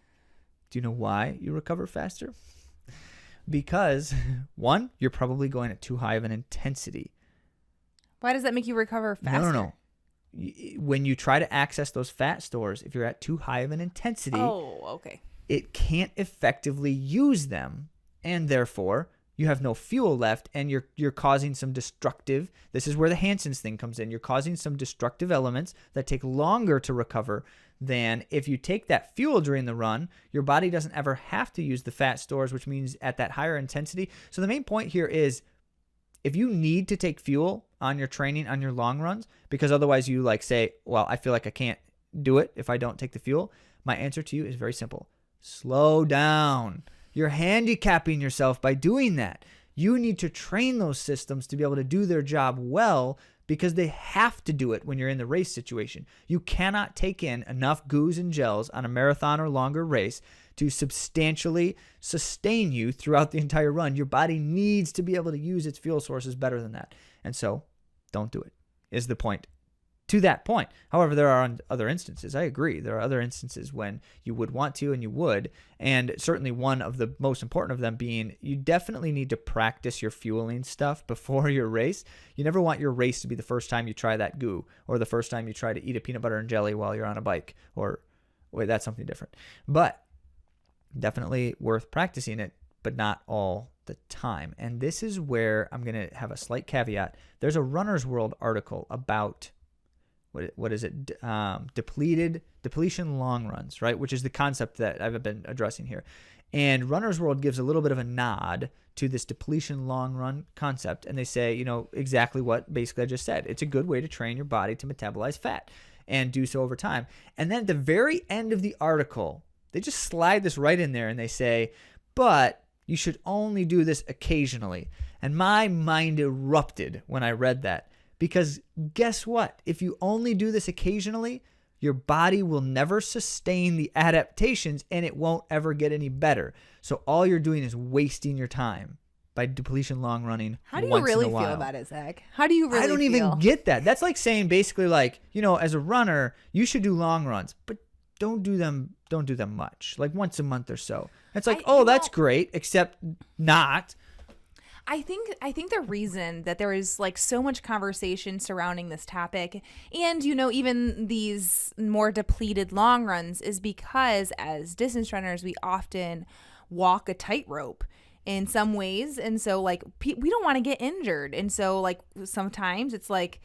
Speaker 2: Do you know why you recover faster? Because, one, you're probably going at too high of an intensity.
Speaker 1: Why does that make you recover faster?
Speaker 2: No. When you try to access those fat stores, if you're at too high of an intensity, it can't effectively use them, and therefore you have no fuel left, and you're causing some destructive. This is where the Hansen's thing comes in. You're causing some destructive elements that take longer to recover than if you take that fuel during the run. Your body doesn't ever have to use the fat stores, which means at that higher intensity. So the main point here is, if you need to take fuel on your training, on your long runs, because otherwise you say, well, I feel like I can't do it if I don't take the fuel, my answer to you is very simple. Slow down. You're handicapping yourself by doing that. You need to train those systems to be able to do their job well, because they have to do it when you're in the race situation. You cannot take in enough goos and gels on a marathon or longer race to substantially sustain you throughout the entire run. Your body needs to be able to use its fuel sources better than that. And so, don't do it, is the point. To that point. However, there are other instances. I agree. There are other instances when you would want to, and you would. And certainly one of the most important of them being, you definitely need to practice your fueling stuff before your race. You never want your race to be the first time you try that goo, or the first time you try to eat a peanut butter and jelly while you're on a bike. Or, wait, that's something different. But definitely worth practicing it but not all the time. And this is where I'm going to have a slight caveat. There's a Runner's World article about what is it? Depletion long runs, right? Which is the concept that I've been addressing here. And Runner's World gives a little bit of a nod to this depletion long run concept. And they say, you know, exactly what basically I just said. It's a good way to train your body to metabolize fat and do so over time. And then at the very end of the article, they just slide this right in there and they say, but you should only do this occasionally. And my mind erupted when I read that, because guess what? If you only do this occasionally, your body will never sustain the adaptations and it won't ever get any better. So all you're doing is wasting your time by depletion long running.
Speaker 1: How do you really feel about it, Zach? How do you really feel?
Speaker 2: I don't even get that. That's like saying basically like, you know, as a runner, you should do long runs, but don't do them much, like once a month or so. It's like, that's great, except not.
Speaker 1: I think the reason that there is like so much conversation surrounding this topic and, you know, even these more depleted long runs is because as distance runners, we often walk a tightrope in some ways. And so like we don't want to get injured. And so like sometimes it's like,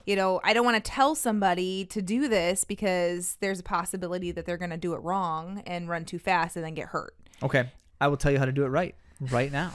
Speaker 1: you know, I don't want to tell somebody to do this because there's a possibility that they're going to do it wrong and run too fast and then get hurt.
Speaker 2: Okay. I will tell you how to do it right now.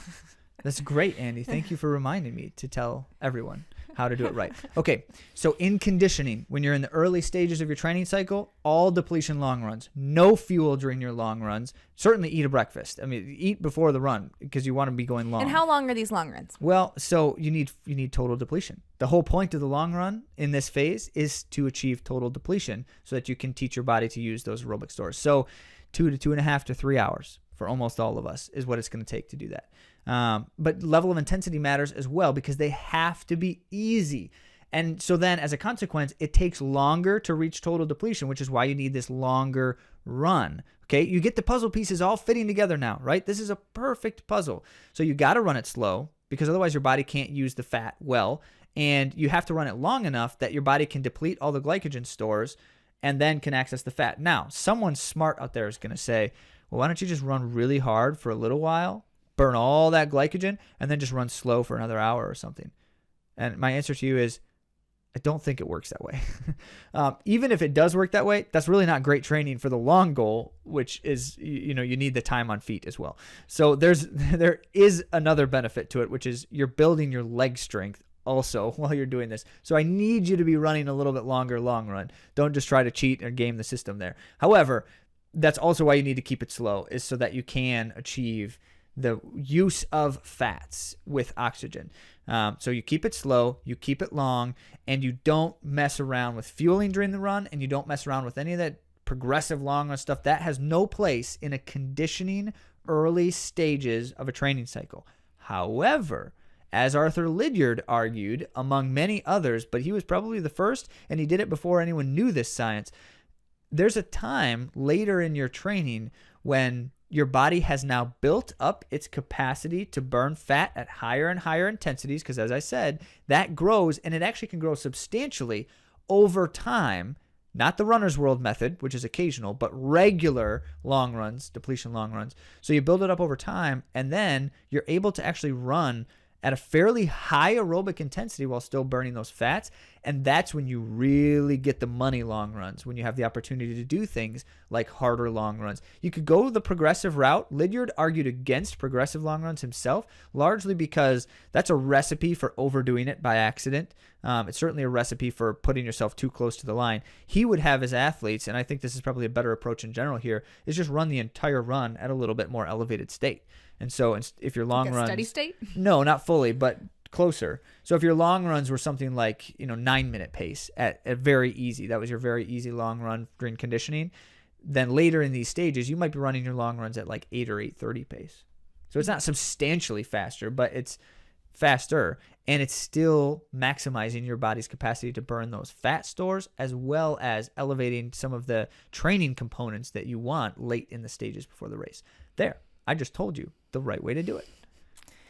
Speaker 2: That's great, Andi. Thank you for reminding me to tell everyone how to do it right. Okay, so in conditioning, when you're in the early stages of your training cycle, all depletion long runs. No fuel during your long runs. Certainly eat a breakfast. I mean, eat before the run because you want to be going long.
Speaker 1: And how long are these long runs?
Speaker 2: Well, so you need total depletion. The whole point of the long run in this phase is to achieve total depletion so that you can teach your body to use those aerobic stores. So 2 to 2.5 to 3 hours for almost all of us is what it's going to take to do that. But level of intensity matters as well because they have to be easy. And so then as a consequence, it takes longer to reach total depletion, which is why you need this longer run. Okay, you get the puzzle pieces all fitting together now, right? This is a perfect puzzle. So you got to run it slow because otherwise your body can't use the fat well. And you have to run it long enough that your body can deplete all the glycogen stores and then can access the fat. Now, someone smart out there is going to say, well, why don't you just run really hard for a little while, burn all that glycogen, and then just run slow for another hour or something? And my answer to you is, I don't think it works that way. Even if it does work that way, that's really not great training for the long goal, which is, you need the time on feet as well. So there is another benefit to it, which is you're building your leg strength also while you're doing this. So I need you to be running a little bit longer long run. Don't just try to cheat or game the system there. However, that's also why you need to keep it slow, is so that you can achieve the use of fats with oxygen. So you keep it slow, you keep it long, and you don't mess around with fueling during the run, and you don't mess around with any of that progressive long run stuff. That has no place in a conditioning early stages of a training cycle. However, as Arthur Lydiard argued, among many others, but he was probably the first, and he did it before anyone knew this science, there's a time later in your training when your body has now built up its capacity to burn fat at higher and higher intensities, because as I said, that grows, and it actually can grow substantially over time. Not the Runner's World method, which is occasional, but regular long runs, depletion long runs. So you build it up over time, and then you're able to actually run at a fairly high aerobic intensity while still burning those fats. And that's when you really get the money long runs, when you have the opportunity to do things like harder long runs. You could go the progressive route. Lydiard argued against progressive long runs himself, largely because that's a recipe for overdoing it by accident. It's certainly a recipe for putting yourself too close to the line. He would have his athletes, and I think this is probably a better approach in general here, is just run the entire run at a little bit more elevated state. And so if your long runs...
Speaker 1: steady state?
Speaker 2: No, not fully, but closer. So if your long runs were something like, 9-minute pace at very easy, that was your very easy long run during conditioning, then later in these stages, you might be running your long runs at like 8 or 8:30 pace. So it's not substantially faster, but it's faster, and it's still maximizing your body's capacity to burn those fat stores, as well as elevating some of the training components that you want late in the stages before the race. There, I just told you the right way to do it.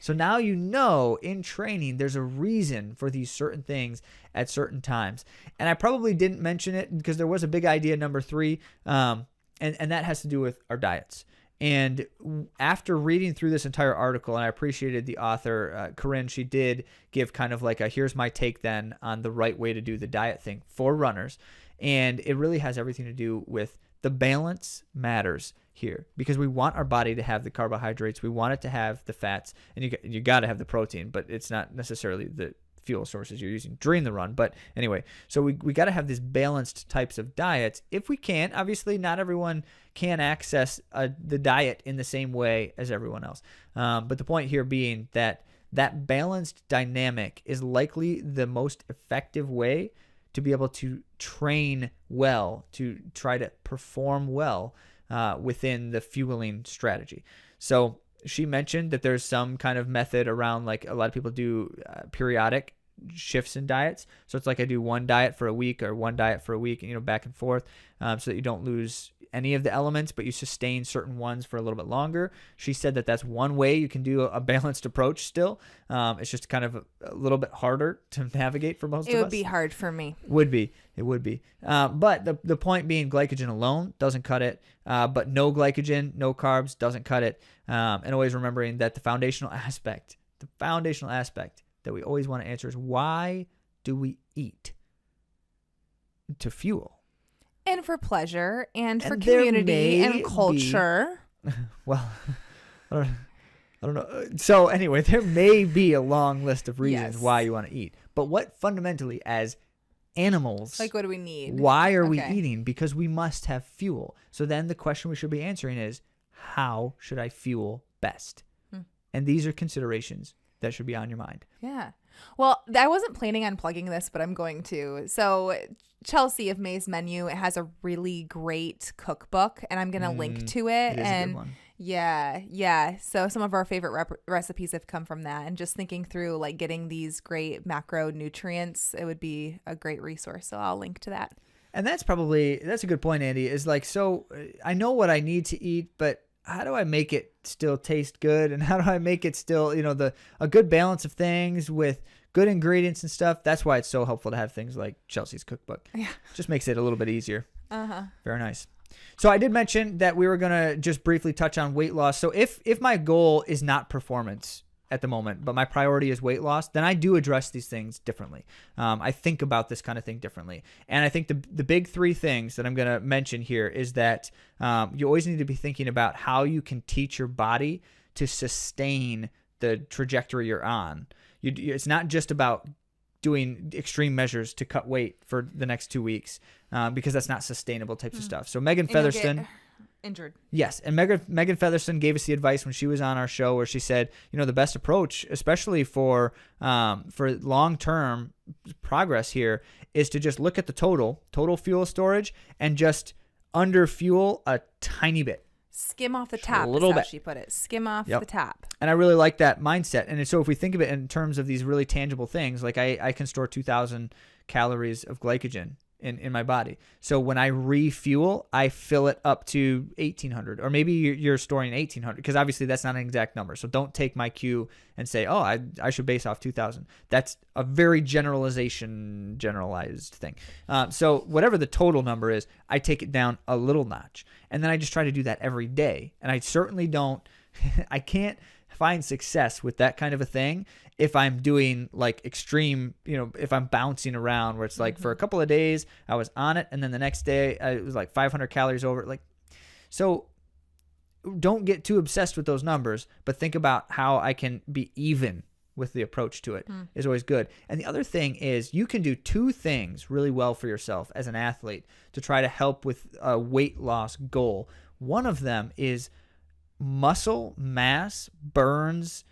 Speaker 2: So now in training, there's a reason for these certain things at certain times. And I probably didn't mention it because there was a big idea number 3, and that has to do with our diets. And after reading through this entire article, and I appreciated the author, Corinne, she did give kind of like a here's my take then on the right way to do the diet thing for runners. And it really has everything to do with the balance matters here, because we want our body to have the carbohydrates. We want it to have the fats, and you got to have the protein, but it's not necessarily the fuel sources you're using during the run. But anyway, so we got to have these balanced types of diets if we can. Obviously, not everyone can access the diet in the same way as everyone else. But the point here being that balanced dynamic is likely the most effective way to be able to train well, to try to perform well within the fueling strategy. So she mentioned that there's some kind of method around, like a lot of people do periodic shifts in diets. So it's like I do one diet for a week or one diet for a week, back and forth, so that you don't lose any of the elements, but you sustain certain ones for a little bit longer. She said that that's one way you can do a balanced approach still. It's just kind of a little bit harder to navigate for most of us.
Speaker 1: It would be hard for me.
Speaker 2: It would be. But the point being, glycogen alone doesn't cut it. But no glycogen, no carbs doesn't cut it. And always remembering that the foundational aspect that we always want to answer is, why do we eat? To fuel.
Speaker 1: And for pleasure, and for community and culture.
Speaker 2: Well, I don't know. So anyway, there may be a long list of reasons why you want to eat. But what fundamentally, as animals,
Speaker 1: like, what do we need?
Speaker 2: Why are we eating? Because we must have fuel. So then the question we should be answering is, how should I fuel best? And these are considerations that should be on your mind.
Speaker 1: Yeah. Well, I wasn't planning on plugging this, but I'm going to. So Chelsea of May's Menu, it has a really great cookbook, and I'm going to link to it.
Speaker 2: It is a good one.
Speaker 1: Yeah. So some of our favorite recipes have come from that, and just thinking through like getting these great macronutrients, it would be a great resource. So I'll link to that.
Speaker 2: And that's a good point, Andy, is like, so I know what I need to eat, but how do I make it still taste good? And how do I make it still, a good balance of things with good ingredients and stuff? That's why it's so helpful to have things like Chelsea's cookbook. Yeah. Just makes it a little bit easier. Very nice. So I did mention that we were going to just briefly touch on weight loss. So if my goal is not performance at the moment, but my priority is weight loss, then I do address these things differently. I think about this kind of thing differently. And I think the big three things that I'm going to mention here is that you always need to be thinking about how you can teach your body to sustain the trajectory you're on. It's not just about doing extreme measures to cut weight for the next 2 weeks, because that's not sustainable types of stuff. So Megan Featherston...
Speaker 1: injured.
Speaker 2: Yes. And Megan Featherston gave us the advice when she was on our show, where she said, the best approach, especially for long-term progress here, is to just look at the total fuel storage and just under fuel a tiny bit.
Speaker 1: Skim off the top,
Speaker 2: a little bit.
Speaker 1: She put it. Skim off the top.
Speaker 2: And I really like that mindset. And so if we think of it in terms of these really tangible things, like I can store 2,000 calories of glycogen in my body. So when I refuel, I fill it up to 1,800, or maybe you're storing 1,800, because obviously that's not an exact number. So don't take my cue and say, oh, I should base off 2,000. That's a very generalized thing. So whatever the total number is, I take it down a little notch, and then I just try to do that every day. And I certainly don't, I can't find success with that kind of a thing if I'm doing like extreme, if I'm bouncing around, where it's like for a couple of days I was on it, and then the next day it was like 500 calories over. Like, so don't get too obsessed with those numbers, but think about how I can be even with the approach to it is always good. And the other thing is, you can do two things really well for yourself as an athlete to try to help with a weight loss goal. One of them is muscle mass burns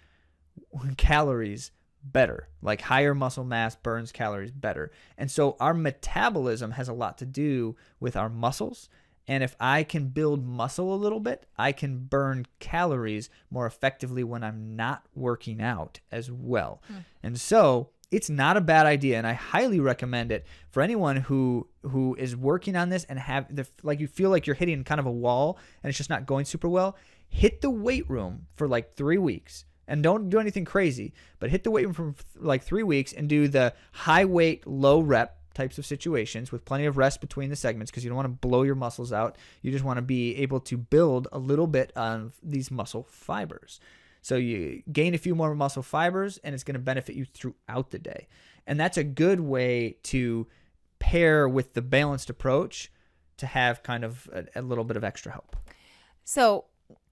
Speaker 2: calories better. Like, higher muscle mass burns calories better. And so our metabolism has a lot to do with our muscles. And if I can build muscle a little bit, I can burn calories more effectively when I'm not working out as well. And so it's not a bad idea, and I highly recommend it for anyone who is working on this and like you feel like you're hitting kind of a wall and it's just not going super well. Hit the weight room for like 3 weeks. And don't do anything crazy, but hit the weight room for like 3 weeks and do the high weight, low rep types of situations with plenty of rest between the segments, because you don't want to blow your muscles out. You just want to be able to build a little bit of these muscle fibers. So you gain a few more muscle fibers, and it's going to benefit you throughout the day. And that's a good way to pair with the balanced approach to have kind of a little bit of extra help.
Speaker 1: So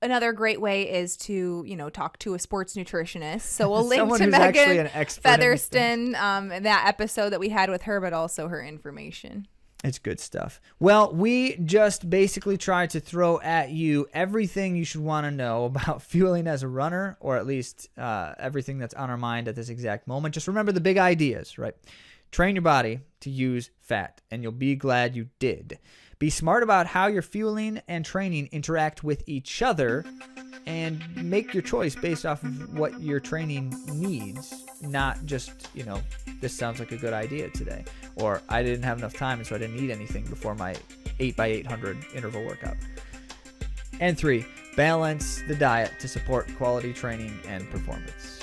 Speaker 1: another great way is to, talk to a sports nutritionist. So we'll link
Speaker 2: Someone
Speaker 1: to
Speaker 2: who's
Speaker 1: Megan
Speaker 2: actually an expert in these things.
Speaker 1: Featherston, that episode that we had with her, but also her information.
Speaker 2: It's good stuff. Well, we just basically tried to throw at you everything you should want to know about fueling as a runner, or at least everything that's on our mind at this exact moment. Just remember the big ideas, right? Train your body to use fat, and you'll be glad you did. Be smart about how your fueling and training interact with each other, and make your choice based off of what your training needs, not just, this sounds like a good idea today, or I didn't have enough time and so I didn't eat anything before my 8x800 interval workout. And 3, balance the diet to support quality training and performance.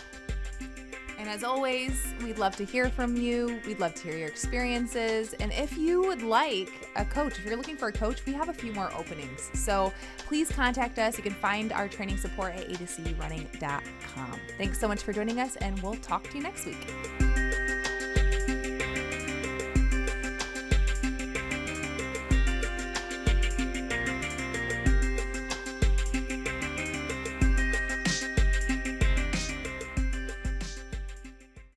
Speaker 1: And as always, we'd love to hear from you. We'd love to hear your experiences. And if you would like a coach, if you're looking for a coach, we have a few more openings. So please contact us. You can find our training support at AtoZrunning.com. Thanks so much for joining us, and we'll talk to you next week.